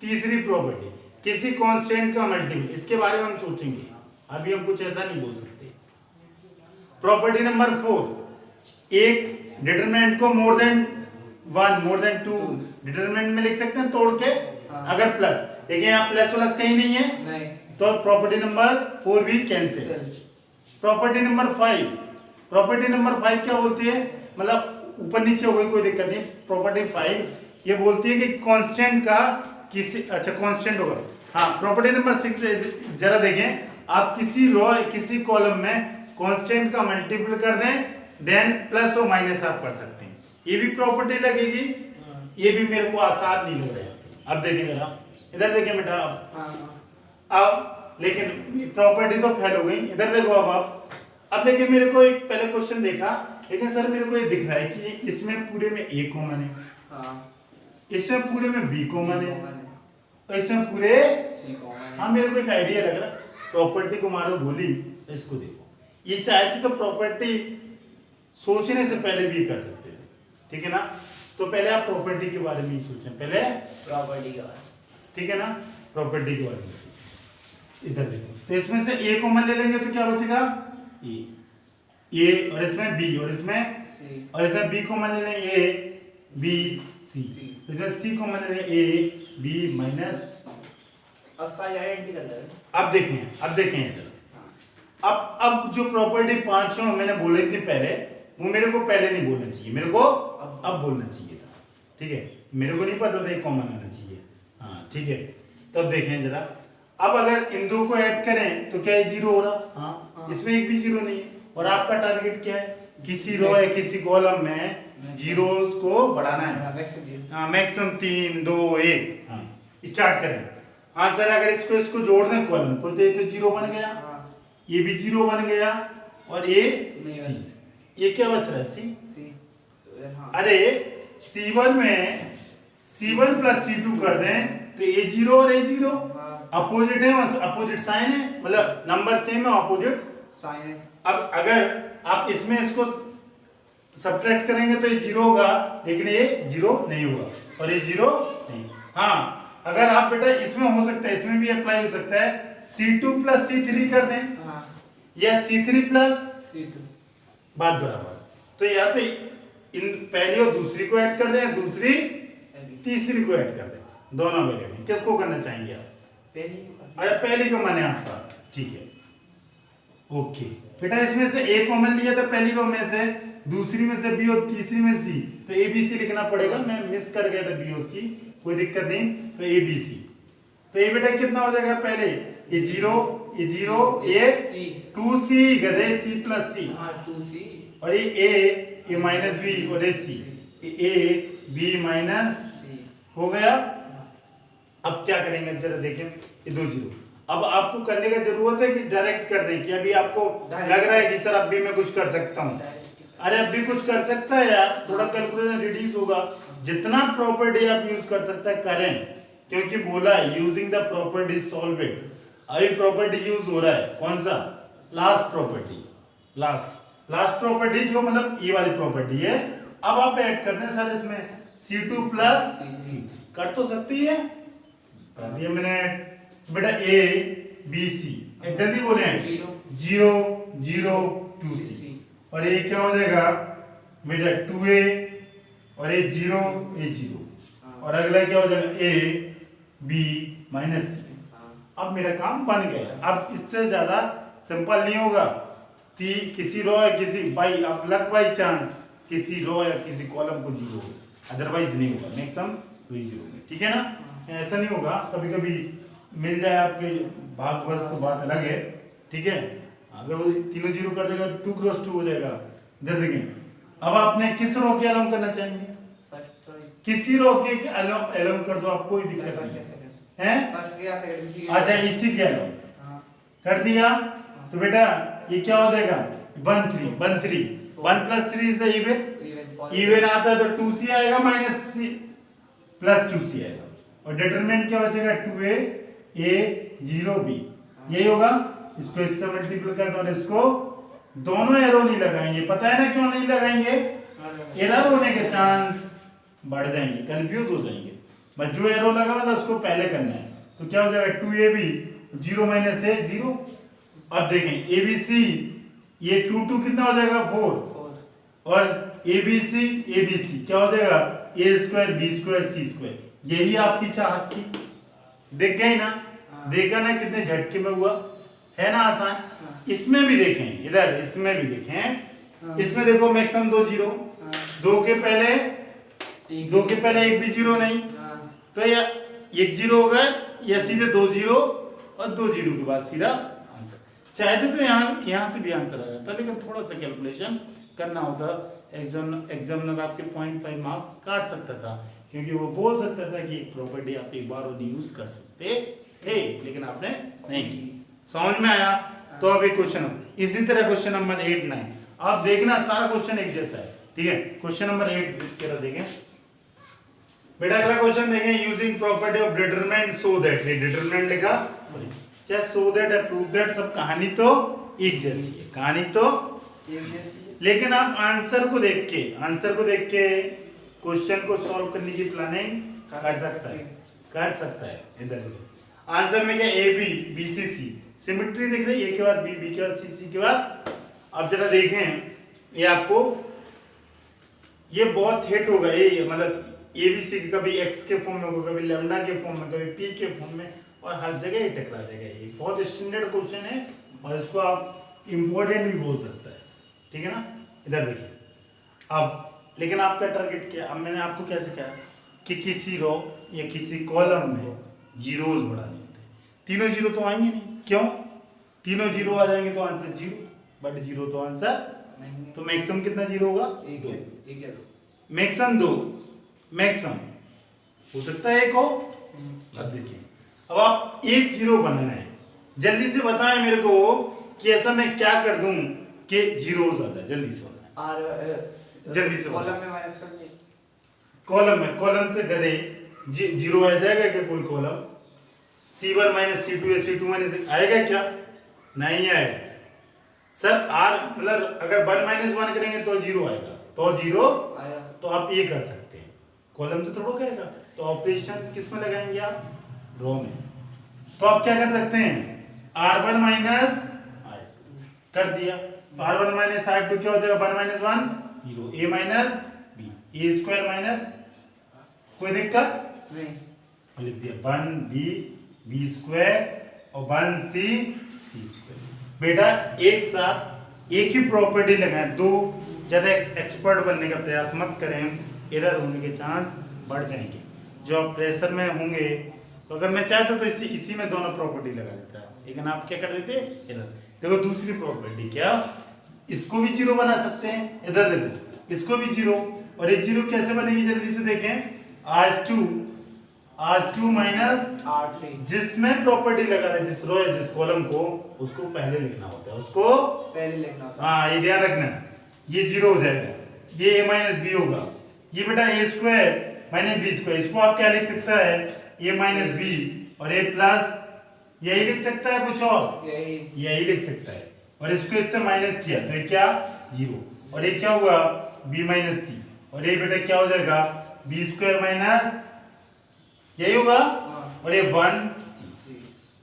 तीसरी प्रॉपर्टी, किसी कांस्टेंट का मल्टीपल, इसके बारे में हम सोचेंगे, अभी हम कुछ ऐसा नहीं बोल सकते। प्रॉपर्टी नंबर 4, एक डिटरमिनेंट को more than 1 more than 2 determinant में लिख सकते हैं तोड़ के, अगर प्लस, देखिए यहाँ प्लस प्लस कहीं नहीं है, नहीं, तो प्रॉपर्टी नंबर 4 भी cancel. Property number 5, property number 5 क्या बोलती है, मतलब ऊपर नीचे हो गई कोई दिक्कत नहीं। प्रॉपर्टी 5 ये बोलती है कि कांस्टेंट का किसी, अच्छा कांस्टेंट होगा, हाँ। प्रॉपर्टी नंबर 6 जरा देखें, आप किसी रो किसी कॉलम में कांस्टेंट का मल्टीपल कर दें, देन प्लस और माइनस आप कर सकते हैं, ये भी प्रॉपर्टी लगेगी। ये भी मेरे को आसान नहीं लग रहा है इसकी। अब देखिए जरा, इधर देखिए बेटा, अब लेकिन प्रॉपर्टी तो फेल हो गई, इधर देखो अब आप। अब लेकिन मेरे को एक पहले क्वेश्चन देखा, लेकिन सर मेरे को ये दिख रहा है कि इसमें पूरे में ए कॉमन है, इसमें पूरे में बी कॉमन है, और इसमें पूरे सी कॉमन है। हाँ, मेरे को एक आइडिया लग रहा है। प्रॉपर्टी को मारो गोली, इसको देखो, ये चाहती तो प्रॉपर्टी सोचने से पहले भी कर सकते थे, ठीक है ना। तो पहले आप प्रॉपर्टी के बारे में ही सोचें, पहले प्रॉपर्टी के बारे, ठीक है ना, प्रॉपर्टी के बारे में। इधर देखो, तो इसमें से ए कॉमन ले लेंगे तो क्या बचेगा, ए, और इसमें बी, और इसमें सी, और इसमें बी कॉमन ले लेंगे, ए बी सी, इसमें सी कॉमन ले लेंगे, ए बी माइनस। अब सारी आइडेंटिकल है। अब देखें इधर, अब जो प्रॉपर्टी पांचों मैंने बोली थी पहले, वो मेरे को पहले नहीं बोलना चाहिए, मेरे को अब बोलना चाहिए था, ठीक है। मेरे को नहीं पता था कॉमन आना चाहिए, हाँ ठीक है। तो अब देखें जरा, अब अगर इन दो को ऐड करें तो क्या ये जीरो हो रहा, हाँ, इसमें एक भी जीरो नहीं है। और आपका टारगेट क्या है, किसी रो या किसी कॉलम में जीरोस को बढ़ाना है, हाँ, मैक्सिमम 3 2 1, हाँ। स्टार्ट करें, हाँ सर, अगर इसको जोड़ दें कॉलम को तो ये तो जीरो बन गया, ये भी जीरो बन गया, और ये सी, ये क्या बच रहा है, सी। अरे C1 में C1 प्लस C2 कर दें तो ए जीरो और ए जीरो अपोजिट है, अपोजिट साइन है, मतलब नंबर सेम है, अपोजिट साइन है। अब अगर आप इसमें इसको सब्ट्रैक्ट करेंगे तो ये जीरो होगा, लेकिन ये जीरो नहीं होगा, और ये जीरो नहीं। हाँ, अगर आप बेटा इसमें हो सकता है, इसमें भी अप्लाई हो सकता है, C2 प्लस C3 कर दें, या C3 प्लस C2, बात बराबर। तो या तो इन पहली और दूसरी को ऐड कर दें, दूसरी तीसरी को ऐड कर दें, दोनों वैल्यू में किसको करना चाहेंगे आप, अच्छा पहली को माने आपका, ठीक है, ओके। बेटा इसमें से ए कॉमन लिया था पहली रो में से, दूसरी में से बी और तीसरी में सी, तो ए बी सी लिखना पड़ेगा, मैं मिस कर गया था बी और सी, कोई दिक्कत नहीं, तो ए बी सी। तो ये बेटा कितना हो जाएगा, पहले ये जीरो, ये 2c गधे c प्लस सी, 2c, और ये ए माइनस बी, और ये सी, ए बी माइनस हो गया। अब क्या करेंगे, जरा देखें, ये 2 जीरो। अब आपको करने का जरूरत है कि डायरेक्ट कर दें, कि अभी आपको लग रहा है कि सर अब भी मैं कुछ कर सकता हूँ, अरे अब भी कुछ कर सकता है यार, थोड़ा कैलकुलेशन रिड्यूस होगा, जितना प्रॉपर्टी आप यूज कर सकते हैं करें, क्योंकि बोला है using the property solve it. अभी प्रॉपर्टी यूज हो रहा है, कौन सा, लास्ट प्रॉपर्टी, लास्ट प्रॉपर्टी जो मतलब ये वाली प्रॉपर्टी है। अब आप ऐड कर दें सर इसमें C2 प्लस C, कर तो सकती है, कर दिया मैंने बेटा, A B C, जल्दी बोले, 0 0 2C, और ये क्या हो जाएगा बेटा 2A, और ये 0 A 0, और अगला क्या हो जाएगा A B माइनस C। अब मेरा काम बन गया, अब इससे ज्यादा सिंपल नहीं होगा। किसी रो या किसी बाई अब लक बाई चांस किसी रो या किसी कॉलम को जीरो, अदरवाइज नहीं होगा, मैक्सिमम 2 जीरो में, ठीक है ना। ऐसा नहीं होगा, कभी कभी मिल जाए आपके भाग्यवश तो बात अलग है, ठीक है। अगर वो तीनों जीरो कर देगा तो 2 क्रॉस 2 हो जाएगा। इधर देखें, अब आपने किस रो के अलोंग करना चाहेंगे, किसी रो के अलोंग कर दो, आपको कोई दिक्कत नहीं है, अच्छा इसी के अलोंग कर दिया, तो बेटा ये क्या हो जाएगा 1 3 1 3 1 प्लस 3 इज इवन आता है तो 2c आएगा माइनस c प्लस 2c आएगा, और डिटरमिनेंट क्या बचेगा 2a a 0 b, यही होगा। इसको इससे मल्टीप्लाई कर दो, और इसको दोनों एरो नहीं लगाएंगे, पता है ना क्यों नहीं लगाएंगे, एरर होने के चांस बढ़ जाएंगे, कंफ्यूज हो जाएंगे। बस जो एरो लगा हुआ था उसको पहले करना है। तो क्या हो जाएगा 2ab 0 माइनस a 0। अब देखें abc ये 2 कितना हो जाएगा 4 4 और abc क्या हो जाएगा a square b square c square. यही आपकी चाहत थी, देख गए ना? हाँ। देखा ना कितने झटके में हुआ, है ना आसान? हाँ। इसमें भी देखें, इधर इसमें भी देखें, हाँ। इसमें देखो मैक्सिमम 2 जीरो, हाँ। 2 के पहले एक भी जीरो नहीं, हाँ। तो या 1 जीरो होगा या सीधे 2 जीरो और 2 जीरो के बाद सीधा आंसर। चाहते तो यहाँ से भी आंसर आ जाता, लेकिन थोड़ा सा कैलकुलेशन करना होता। एग्जामिनर आपके 0.5 मार्क्स काट सकता था, क्योंकि वो बोल सकता था कि एक प्रॉपर्टी आप एक बार और यूज कर सकते थे, लेकिन आपने नहीं की। समझ में आया? तो अब एक क्वेश्चन इसी तरह क्वेश्चन नंबर 8 9 आप देखना, सारा क्वेश्चन एक जैसा है, ठीक है? क्वेश्चन नंबर 8 की तरह देखें बेटा। अगला क्वेश्चन देखें, using property of determinant so that. Determinant लिखा, चाहे सो दैट या प्रूव दैट, सब कहानी तो एक जैसी है, कहानी तो एक जैसी है। लेकिन आप आंसर को देख के क्वेश्चन को सॉल्व करने की प्लानिंग कर सकता है। इधर आंसर में क्या a b b c c symmetry दिख रही है, ए के बाद बी के बाद सी के बाद। अब जरा देखें, ये आपको ये बहुत हिट होगा, ये मतलब ए बी सी कभी एक्स के फॉर्म में होगा, कभी लैम्डा के फॉर्म में, कभी पी के फॉर्म में, और हर जगह ये टकरा देगा। ये बहुत स्टैंडर्ड क्वेश्चन है और इसको आप इम्पोर्टेंट भी बोल सकता है, ठीक है ना? इधर देखिए अब, लेकिन आपका टारगेट क्या? अब मैंने आपको कैसे कहा कि किसी रो या किसी कॉलम में जीरोज बढ़ाने होते हैं। तीनों जीरो तो आएंगे नहीं, क्यों? तीनों जीरो आ जाएंगे तो आंसर जीरो, बट जीरो तो आंसर नहीं। तो मैक्सिमम कितना जीरो होगा? एक 2। है 2। मैक्सिमम 2, मैक्सिमम हो सकता है 1 हो। अब देखिए, अब आप एक जीरो बनाना है, जल्दी से बताएं मेरे को कि ऐसा मैं क्या कर दूं कि जीरो हो जाता, जल्दी से बताएं। जल्दी से कॉलम में माइनस कर दे। कॉलम से गधे जीरो आ जाएगा क्या? कोई कॉलम C1 माइनस C2 या C2 माइनस आएगा क्या? नहीं आएगा सर। आर मतलब अगर 1 माइनस 1 करेंगे तो जीरो आएगा, तो जीरो आया। तो आप ये कर सकते हैं, कॉलम से थोड़ा कहेगा, तो ऑपरेशन किस में लगाएंगे आप? रो में। तो आप क्या कर सकते हैं? R1 माइनस कर दिया, तो R1 माइनस R2 क्या हो जाएगा? 1 minus 1 zero, A minus B, A square minus, कोई दिक्कत नहीं। लिख दिया 1b b स्क्वायर और 1c c स्क्वायर। बेटा एक साथ एक ही प्रॉपर्टी लगाएं, दो ज्यादा एक्सपर्ट बनने का प्रयास मत करें, एरर होने के चांस बढ़ जाएंगे। जो आप प्रेशर में होंगे, तो अगर मैं चाहता तो इसी में दोनों प्रॉपर्टी लगा देता, लेकिन आप क्या कर देते? एरर। देखो दूसरी प्रॉपर्टी क्या, इसको भी जीरो बना सकते हैं। इधर देखो, इसको भी जीरो, और ये जीरो कैसे बनेगी जल्दी से देखें। R2 माइनस R3 जिसमें प्रॉपर्टी लगा रहे, जिस रो या जिस कॉलम को, उसको पहले लिखना होता है, उसको पहले लिखना होता है। हाँ ये ध्यान रखना, ये जीरो हो जाएगा, ये a माइनस बी होगा, ये बेटा a square minus B square. इसको आप क्या लिख सकता है? a माइनस बी और a प्लस, यही लिख सकता है, कुछ और यही लिख सकता है, और इसको इससे माइनस किया तो ये क्या? जीरो, और ये क्या हुआ? b माइनस सी, और ये बेटा क्या हो जाएगा? बी स्क्वायर माइनस, यही होगा, और ये 1c।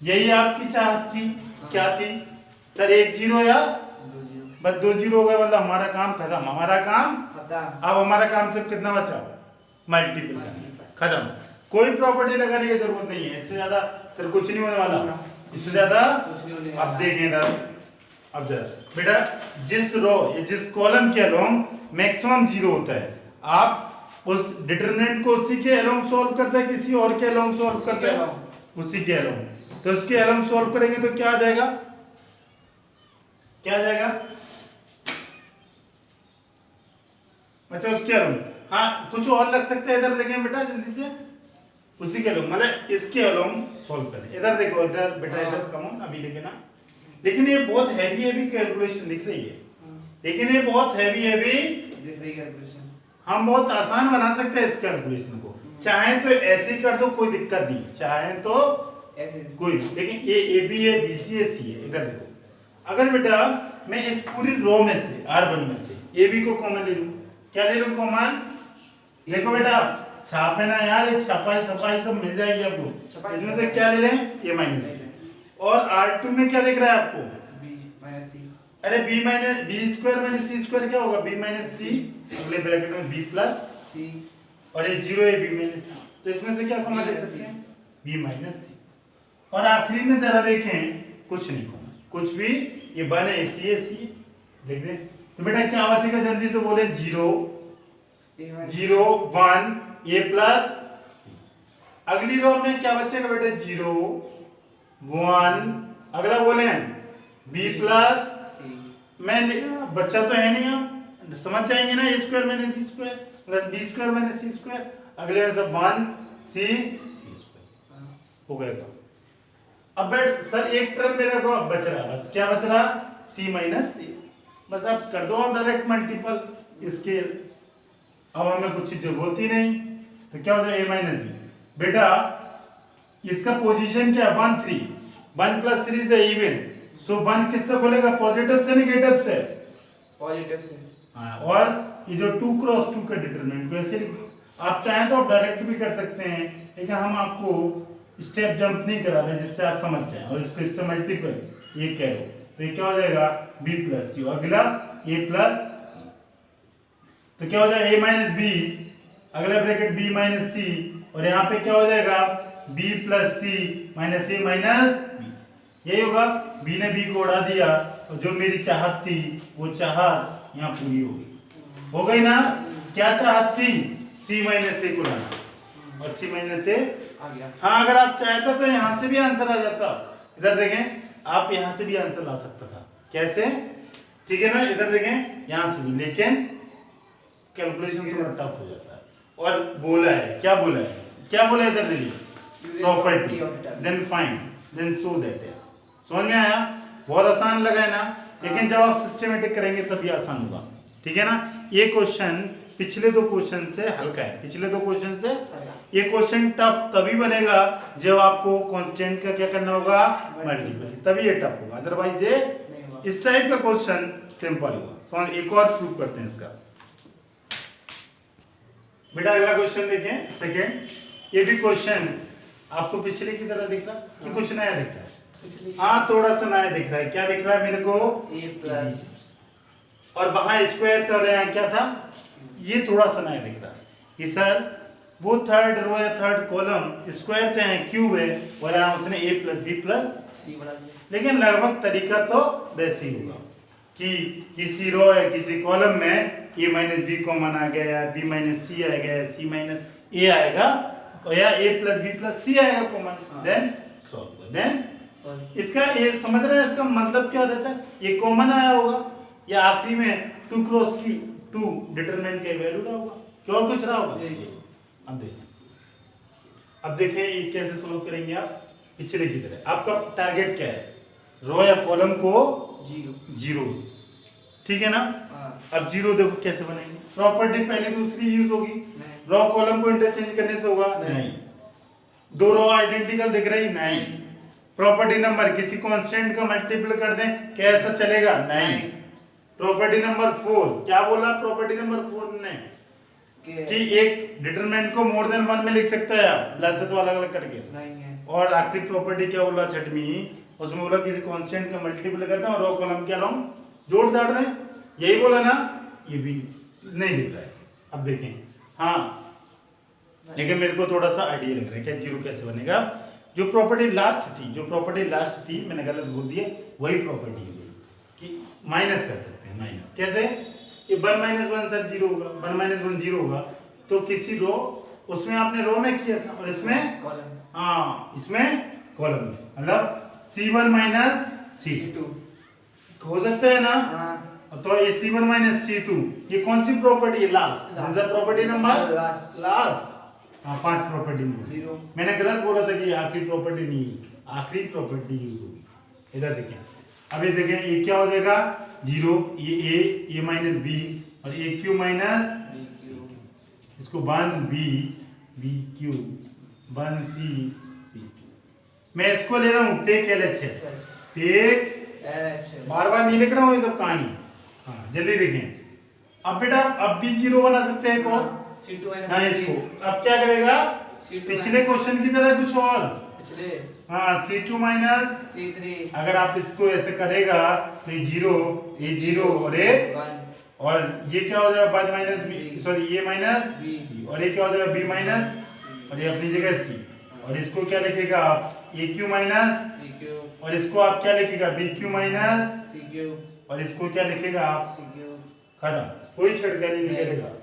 यही आपकी चाहत थी, क्या थी सर? एक जीरो या 2 जीरो, बस 2 जीरो हो गया, मतलब हमारा काम खत्म, हमारा काम खत्म। अब हमारा काम सिर्फ कितना बचा? मल्टीपल करना, खत्म। कोई प्रॉपर्टी लगाने की जरूरत नहीं है, इससे ज्यादा सर कुछ नहीं होने वाला, इससे ज्यादा कुछ नहीं होने अब वाला। देखें इधर, अब जरा बेटा जिस रो या जिस कॉलम के अलोंग मैक्सिमम जीरो होता है, आप उस डिटरमिनेंट को उसी के अलोंग सॉल्व करते हैं, किसी और के अलोंग सॉल्व करते हैं? उसी के अलोंग। तो उसके अलोंग सॉल्व करेंगे तो क्या आ जाएगा? क्या आ जाएगा? अच्छा उसके अलोंग, हाँ कुछ और लग सकते हैं। इधर देखें बेटा जल्दी से, उसी के अलोंग मतलब इसके अलोंग सॉल्व करें। इधर देखो, इधर बेटा इधर कम अभी लेके ना, लेकिन ये बहुत हैवी कैलकुलेशन दिख रही है, लेकिन ये बहुत हैवी दिख रही कैलकुलेशन। हम बहुत आसान बना सकते हैं इस कैलकुलेशन को। चाहे तो ऐसे ही कर दो, कोई दिक्कत नहीं, चाहे तो ऐसे कोई, लेकिन ये ए बी है, बी सी है, सी है। इधर देखो, अगर बेटा मैं इस पूरी रो में से R1 में से ए बी को कॉमन ले लूं, क्या ले लूं कॉमन? देखो बेटा छापे ना यार, ये छपाई छपाई सब मिल जाएगी आपको। इसमें से क्या ले लें, ए माइनस बी। और R2 में क्या दिख रहा है आपको, बी माइनस सी। अरे B minus B square minus सी स्क्वायर क्या होगा, बी माइनस सी, अगले ब्रैकेट में बी प्लस सी, और ये 0 है बी माइनस सी, तो इसमें से क्या कॉमन ले सकते हैं, बी माइनस सी। और आखिरी में जरा देखें, कुछ नहीं कॉमन, कुछ भी, ये बन है सी लिख दें। तो बेटा क्या बचेगा, जल्दी से बोले, 0 0 1 ए प्लस, अगली रो में क्या बचेगा बेटा, 0 1, अगला बोले बी प्लस, मैं बच्चा तो है नहीं, आप समझ जाएंगे ना, A square minus B square plus B square minus C square, अगले में सब 1 सी स्क्वायर हो गएगा। अब बेट सर एक टर्म मेरे को बच रहा, बस क्या बच रहा, सी माइनस सी, बस आप कर दो आप डायरेक्ट मल्टीपल इसके, अब हमें कुछ जरूरत ही नहीं, तो क्या हो जाए, ए माइनस बी। बेटा इसका पोजीशन क्या है, 1 3, 1 प्लस 3 से इवन, सो 1 किससे खोलेगा, पॉजिटिव से नेगेटिव से, पॉजिटिव से। हाँ, और ये जो 2 क्रॉस 2 का डिटरमिनेंट को ऐसे लिख दो। आप चाहें तो आप डायरेक्ट भी कर सकते हैं, लेकिन हम आपको स्टेप जंप नहीं करा रहे जिससे आप समझ जाएं, और इसको इससे मल्टीपल ये कह लो, तो ये क्या हो जाएगा, बी प्लस सी, अगला ए प्लस, तो क्या हो जाएगा, ए माइनस बी, अगला ब्रैकेट बी माइनस सी, और यहाँ पे क्या हो जाएगा, बी प्लस सी माइनस ए माइनस बी, यही होगा। बी ने बी को उड़ा दिया, और जो मेरी चाहत थी वो चाहत यहाँ पूरी हो गई, हो गई ना। क्या चाहत थी, सी माइनस ए को लाना, और सी माइनस ए आ गया। हाँ, अगर आप चाहते तो यहाँ से भी आंसर आ जाता, इधर देखें, आप यहाँ से भी आंसर ला सकता था, कैसे, ठीक है ना, इधर देखें यहाँ से भी, लेकिन कैलकुलेशन थोड़ा टफ हो जाता है। और बोला है, क्या बोला है, क्या बोला है, इधर देखिए, property then find then show that, समझ में आया, बहुत आसान लगा है ना, लेकिन जब आप सिस्टमेटिक करेंगे तभी आसान होगा, ठीक है ना। ये क्वेश्चन पिछले दो क्वेश्चन से हल्का है, पिछले दो क्वेश्चन से, ये क्वेश्चन टफ तभी बनेगा जब आपको कांस्टेंट का क्या करना होगा, मल्टीप्लाई, तभी ये टफ होगा, अदरवाइज ये इस टाइप का क्वेश्चन सिंपल होगा। समझ, एक और प्रूव करते हैं इसका। बेटा अगला क्वेश्चन देखें, सेकंड, ये भी क्वेश्चन आपको पिछले की तरह दिख रहा है कि कुछ नया दिख रहा है, हाँ थोड़ा सा नया दिख रहा है, क्या दिख रहा है मेरे को, ए प्लस, और वहां स्क्वायर था और यहाँ क्या था, ये थोड़ा सा नया दिख रहा है कि सर वो थर्ड रो या थर्ड कॉलम स्क्वायर थे हैं, क्यूब है, और यहाँ उसने ए प्लस बी प्लस सी बना दिया, लेकिन लगभग तरीका तो वैसे ही होगा कि किसी रो या किसी कॉलम में ए माइनस बी कॉमन आ गया, या बी माइनस सी आ गया, सी माइनस ए आएगा, और या ए प्लस बी प्लस सी आएगा कॉमन, देन सॉल्व, देन इसका ये समझ रहे हैं, इसका मतलब क्या रहता है, ये कॉमन आया होगा, या आखिरी में 2 क्रॉस 2 डिटरमिनेंट के वैल्यू रहा होगा, क्या और कुछ रहा होगा। अब देखें ये कैसे सॉल्व करेंगे आप, पिछले की तरह। आपका टारगेट क्या है, रो या कॉलम को जीरोस, ठीक है ना। अब जीरो देखो कैसे बनेंगे, प्रॉपर्टी पहले दूसरी यूज होगी, रो कॉलम को इंटरचेंज करने से होगा, नहीं, दो रो आइडेंटिकल दिख रही, नहीं, प्रॉपर्टी नंबर किसी कांस्टेंट का मल्टीपल कर दें कैसा चलेगा, नहीं, प्रॉपर्टी नंबर 4, क्या बोला प्रॉपर्टी नंबर 4 ने, कि एक डिटरमिनेंट को मोर देन 1 में लिख सकता है आप, प्लस से तो अलग अलग करके, नहीं है। और आखिरी प्रॉपर्टी क्या बोला छठवीं, उसमें बोला किसी कांस्टेंट का मल्टीपल करते हैं और रो कॉलम के अलोंग जोड़ दाड़ दें, यही बोला ना, ये भी नहीं दिख रहा है। अब देखें, हाँ लेकिन मेरे को थोड़ा सा आइडिया लग रहा है क्या जीरो कैसे बनेगा। जो प्रॉपर्टी लास्ट थी मैंने गलत बोल दिया, वही प्रॉपर्टी है कि माइनस कर सकते हैं, माइनस कैसे, ये 1 माइनस 1 सर जीरो होगा, 1 माइनस 1 जीरो होगा, तो किसी रो उसमें आपने रो में किया था और इसमें कॉलम, हाँ इसमें कॉलम में, मतलब C1 माइनस C2 हो सकता है ना, तो ये C1 माइनस C2 ये कौन सी प्रॉपर्टी है, last, this is property number last, हाँ 5 प्रॉपर्टी नहीं, मैंने गलत बोला था कि आखिरी प्रॉपर्टी नहीं, आखिरी प्रॉपर्टी यूज होगी। इधर देखें, अब ये देखें, ये क्या हो जाएगा 0, ये ए माइनस बी और ए क्यू माइनस इसको 1b b Q 1c c, मैं इसको ले रहा हूँ टेक LHS, टेक, बार बार नहीं लिख रहा हूँ ये सब कहानी, हाँ जल्दी देखें। अब बेटा अब भी 0 बना सकते हैं, कौन C2 माइनस हाँ C3 इसको अब क्या करेगा C2 पिछले क्वेश्चन की तरह कुछ और पिछले हाँ C2 माइनस C3 अगर आप इसको ऐसे करेगा तो ये जीरो और ये 1 और ये क्या हो जाएगा वन माइनस बी सॉरी ये माइनस B और ये क्या हो जाएगा बी माइनस और ये अपनी जगह सी और इसको क्या लिखेगा आप ए क्यू माइनस CQ और इसको आप क्या लिखेगा बी क्यू माइनस CQ और इसको क्या लिखेगा आप CQ खत्म कोई छिड़का नहीं निकलेगा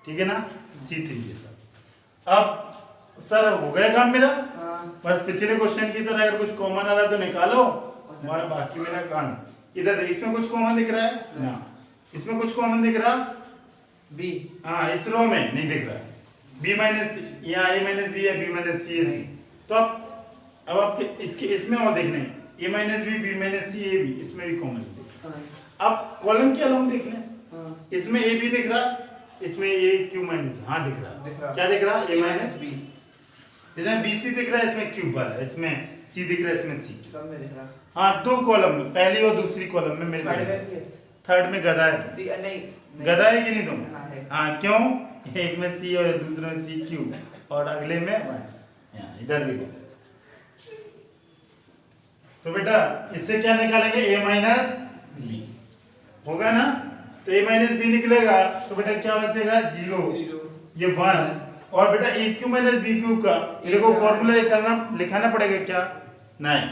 ठीक है ना C3 ये सब अब सर हो गया काम मेरा हाँ बस पिछले क्वेश्चन की तरह अगर कुछ कॉमन आ रहा है तो निकालो हमारा बाकी मेरा काम इधर देखिए, इसमें कुछ कॉमन दिख रहा है ना इसमें कुछ कॉमन दिख रहा B हाँ इस रो में नहीं दिख रहा b माइनस या a माइनस बी या b माइनस सी है सी तो अब आपके इसके इसमें और देखने a minus b b minus c a b इसमें भी कॉमन दिख हाँ अब कॉलम के अलग देख लें हाँ इसमें a b दिख रहा इसमें a q माइनस हाँ दिख रहा क्या दिख रहा a माइनस B इसमें b c दिख रहा है इसमें q वाला इसमें c दिख रहा है इसमें c सब में दिख रहा हाँ दो कॉलम में पहली और दूसरी कॉलम में मेरे थर्ड में भी है थर्ड में गधा है C नहीं गधा है कि नहीं तुम हाँ है हाँ क्यों एक में सी और दूसरे में सी क्यू और अगले में यहाँ इधर देखो तो बेटा इससे क्या निकालेंगे a माइनस बी होगा ना तो a माइनस बी निकलेगा तो बेटा क्या बचेगा जीरो ये वन और बेटा ए क्यू माइनस बी क्यू का देखो फॉर्मूला लिखाना पड़ेगा क्या नहीं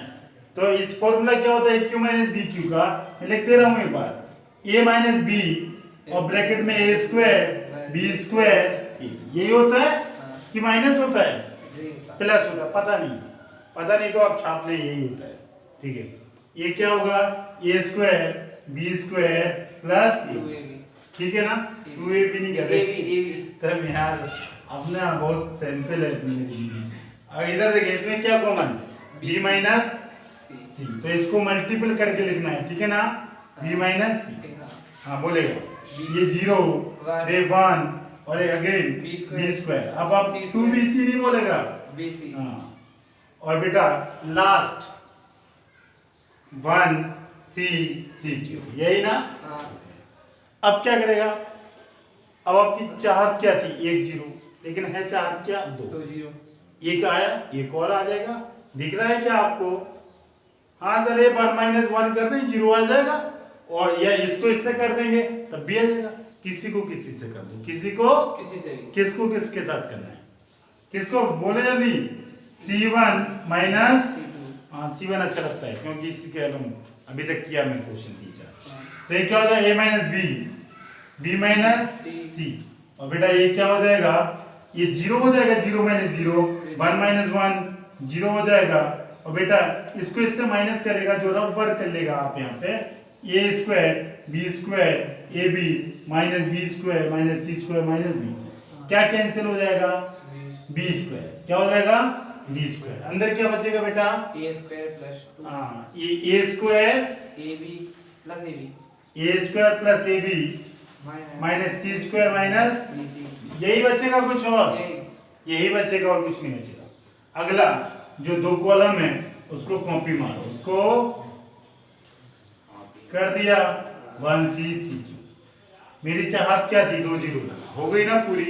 तो इस फॉर्मूला क्या होता है ए क्यू माइनस बी क्यू का मैं लिख दे रहा हूँ एक बार a माइनस बी और ब्रैकेट में a स्क्वायर बी स्क्वायर यही होता है कि माइनस होता है प्लस होता है पता नहीं तो आप छाप ले यही होता है ठीक है ये क्या होगा a square b square plus ठीक है ना 2ab नहीं कहते तब यार अपना बहुत सैंपल है अब इधर देखिए इसमें क्या कॉमन b माइनस सी तो इसको मल्टीपल करके लिखना है ठीक है ना b माइनस सी हाँ बोलेगा ये जीरो रे वन और अगेन बी स्क्वायर अब आप 2bc नहीं बोलेगा BC हाँ और बेटा लास्ट 1c यही ना हाँ अब क्या करेगा अब आपकी चाहत क्या थी एक जीरो लेकिन है चाहत क्या दो 2 एक आया एक और आ जाएगा दिख रहा है क्या आपको हाँ सर ये 1 माइनस 1 कर दें जीरो आ जाएगा और या इसको इससे कर देंगे तब भी आ जाएगा किसी को किसी से कर दो किसी को किसी से भी किसको किसके साथ करना है किसको बोले जल्दी C1 माइनस C2 हाँ C1 अच्छा लगता है क्योंकि इसके अलग अभी तक किया मैं क्वेश्चन टीचर तो ये क्या हो जाएगा a minus B minus C और बेटा ये क्या हो जाएगा ये जीरो हो जाएगा zero minus zero 1 minus 1 zero हो जाएगा और बेटा इसको इससे माइनस करेगा जो रफ वर्क कर लेगा आप यहाँ पे a square b square A B minus B square minus C square minus B c क्या कैंसिल हो जाएगा बी स्क्वायर क्या हो जाएगा बी स्क्वायर अंदर क्या बचेगा बेटा a स्क्वायर प्लस 2 हाँ ये a square ab plus ab a square plus a B minus C square minus bc यही बचेगा कुछ और यही बचेगा और कुछ नहीं बचेगा अगला जो दो कॉलम है उसको कॉपी मारो उसको कर दिया 1c मेरी चाहत क्या थी 2 जीरो हो गई ना पूरी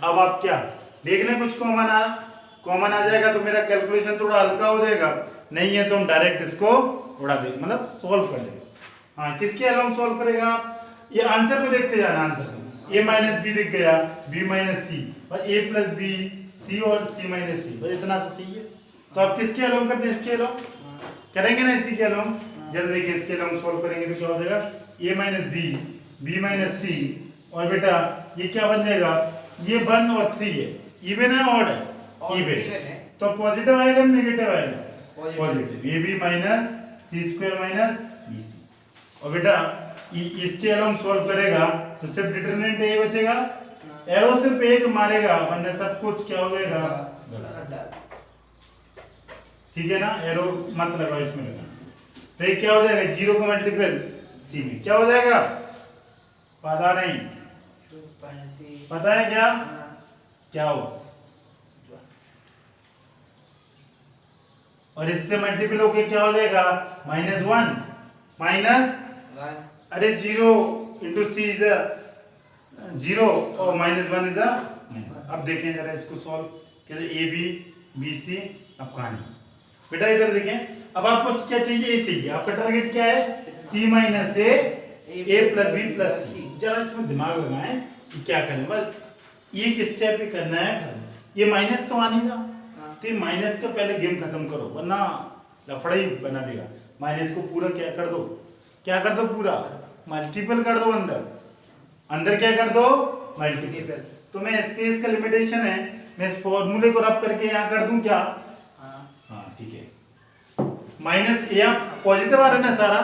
अब आप क्या देख लें कुछ कॉमन आ जाएगा तो मेरा कैलकुलेशन थोड़ा हल्का हो जाएगा नहीं है तो हम डायरेक्ट इसको उड़ा देंगे मतलब सॉल्व कर देंगे हाँ किसके अलावा सॉल्व करेगा ये आंसर को देखते जाना आंसर a माइनस बी दिख गया b माइनस सी और a प्लस बी सी और c माइनस सी बस इतना सा चाहिए तो आप किसके अलावा करते हैं इसके अलावा करेंगे ना इसी के अलावा जरा देखिए इसके अलावा सॉल्व करेंगे तो क्या हो जाएगा a minus B minus C और बेटा ये क्या बन जाएगा ये 1 और 3 है इवन है ऑड है इवन तो पॉजिटिव आएगा नेगेटिव आएगा positive a B minus C square minus B c और बेटा इसके अलावा सॉल्व करेगा तो सिर्फ डिटरमिनेंट ये बचेगा एरो सिर्फ एक मारेगा वरना सब कुछ क्या हो जाएगा गलत ठीक है ना एरो मत लगाओ इसमें लगाना तो ये क्या हो जाएगा जीरो का मल्टीपल सी में क्या हो जाएगा पता नहीं पता है क्या क्या हो और इससे मल्टीपल होके क्या हो जाएगा -1 माइनस अरे zero into c is zero और -1 इज अ माइनस। अब देखें जरा इसको सॉल्व, कहते ए बी बी सी। अब कहानी बेटा इधर देखें, अब आपको क्या चाहिए, ए चाहिए, आपका टारगेट क्या है, सी माइनस ए प्लस बी प्लस सी। जरा इसमें दिमाग लगाएं कि क्या करें, बस एक स्टेप ही करना है खत्म। ये माइनस तो आ नहीं रहा, तो ये माइनस का पहले गेम खत्म करो वरना लफड़ा ही बना देगा। माइनस को पूरा क्या कर दो, क्या कर दो, पूरा मल्टीपल कर दो, अंदर क्या कर दो, मल्टीपल। तो मैं स्पेस का लिमिटेशन है, मैं इस फॉर्मूले को रब करके यहाँ कर दूं क्या, हाँ ठीक है। माइनस ये पॉजिटिव आ रहा है ना, सारा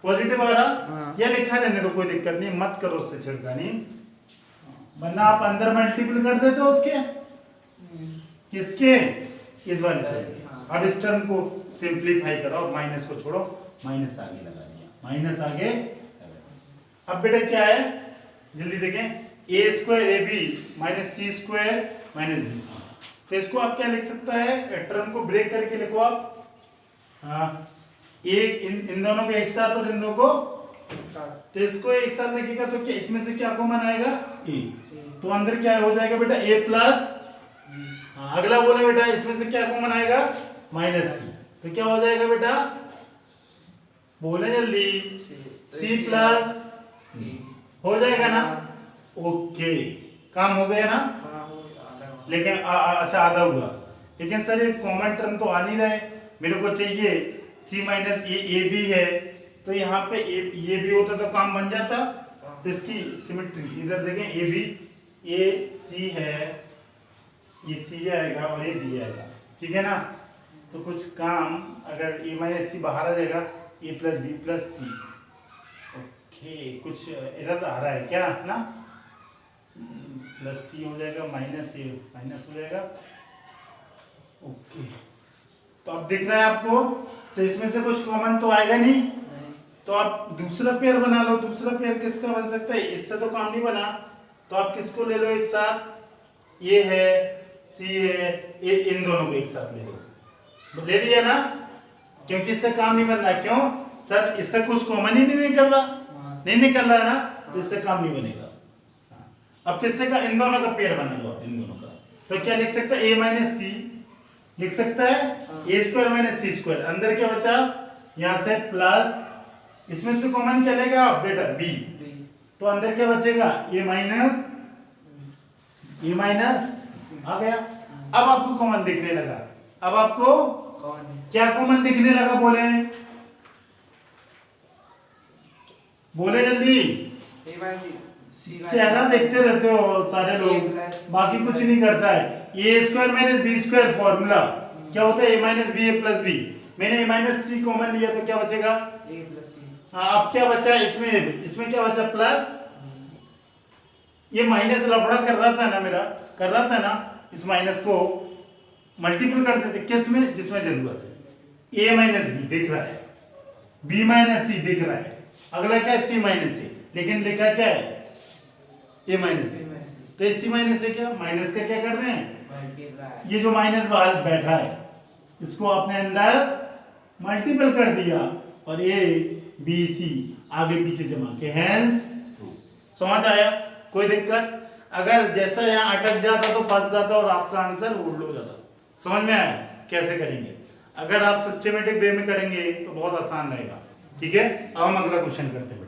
पॉजिटिव आ रहा, या लिखा रहने तो कोई दिक्कत नहीं, मत करो उससे छिड़कानी, वरना आप अंदर मल्टीपल कर देते हो उसके, किसके, इस वाले को। अब इस टर्म को सिंप्लीफाई करो, माइनस को छोड़ो, माइनस आगे लगा दिया, माइनस आगे। अब बेटा क्या है, जल्दी देखें, A square A B minus C square minus B C. तो इसको आप क्या लिख सकता है, टर्म को ब्रेक करके लिखो आप, हाँ एक इन दोनों को एक साथ और इन दोनों को एक साथ। तो इसको एक साथ लिखेगा तो क्या इसमें से क्या कॉमन आएगा, ए। तो अंदर क्या हो जाएगा बेटा, ए प्लस, हाँ अगला बोले बेटा इसमें से क्या कॉमन आएगा, माइनस सी। तो क्या हो जाएगा बेटा, बोले जल्दी, सी प्लस हो जाएगा ना, ओके काम हो गया ना। लेकिन अच्छा आधा हुआ, लेकिन सर ये कॉमन टर्म तो आ नहीं रहा है, मेरे को चाहिए सी माइनस ए बी है, तो यहाँ पे ये भी होता तो काम बन जाता। तो इसकी सिमेट्री इधर देखें, ए बी ए सी है, ये सी आएगा और ये बी आएगा, ठीक है ना। तो कुछ काम अगर ए माइनस सी बाहर आ जाएगा, ए प्लस बी प्लस सी, ओके कुछ एरर आ रहा है क्या ना, प्लस सी हो जाएगा, माइनस ए माइनस हो जाएगा, ओके। तो अब दिख रहा है आपको, तो इसमें से कुछ कॉमन तो आएगा नहीं, तो आप दूसरा पेयर बना लो। दूसरा पेयर किसका बन सकता है, इससे तो काम नहीं बना, तो आप किसको ले लो एक साथ, ये है सी है, ये इन दोनों को एक साथ ले लो, ले लिया ना, क्योंकि इससे काम नहीं बन रहा। क्यों सर, इससे कुछ कॉमन ही नहीं निकल रहा, नहीं निकल रहा है ना, तो इससे काम नहीं बनेगा। अब किससे का, इन दोनों का पेयर बना लो, इन दोनों का। तो क्या लिख सकता है, ए माइनस सी लिख सकता है, A square minus C square. अंदर क्या बचा, यहाँ से प्लस, इसमें से कॉमन क्या लेगा बेटा, बी। तो अंदर क्या बचेगा, ए माइनस आ गया। अब आपको कॉमन दिखने लगा, अब आपको क्या कॉमन दिखने लगा, बोले जल्दी, चेहरा देखते रहते हो सारे लोग, बाकी कुछ नहीं करता है। A square minus B square formula क्या होता है, A minus B A plus B. मैंने ए माइनस सी कॉमन लिया तो क्या बचेगा, ए प्लस सी। हाँ अब क्या बचा इसमें क्या बचा, प्लस। ये माइनस लफड़ा कर रहा था ना, मेरा कर रहा था ना, इस माइनस को मल्टीपल कर देते किस में, जिसमें जरूरत है। ए माइनस बी दिख रहा है, बी माइनस सी दिख रहा है, अगला क्या है सी माइनस सी, लेकिन लिखा क्या है ए माइनस सी। तो सी माइनस से क्या, माइनस का क्या कर दें, ये जो माइनस बाहर बैठा है इसको आपने अंदर मल्टीपल कर दिया, और ए बी सी आगे पीछे जमा के, हैंस समझ आया, कोई दिक्कत। अगर जैसा यहाँ अटक जाता तो फंस जाता और आपका आंसर उल्ट हो जाता। समझ में आया कैसे करेंगे, अगर आप सिस्टमेटिक वे में करेंगे तो बहुत आसान रहेगा, ठीक है। अब हम अगला क्वेश्चन करते हैं।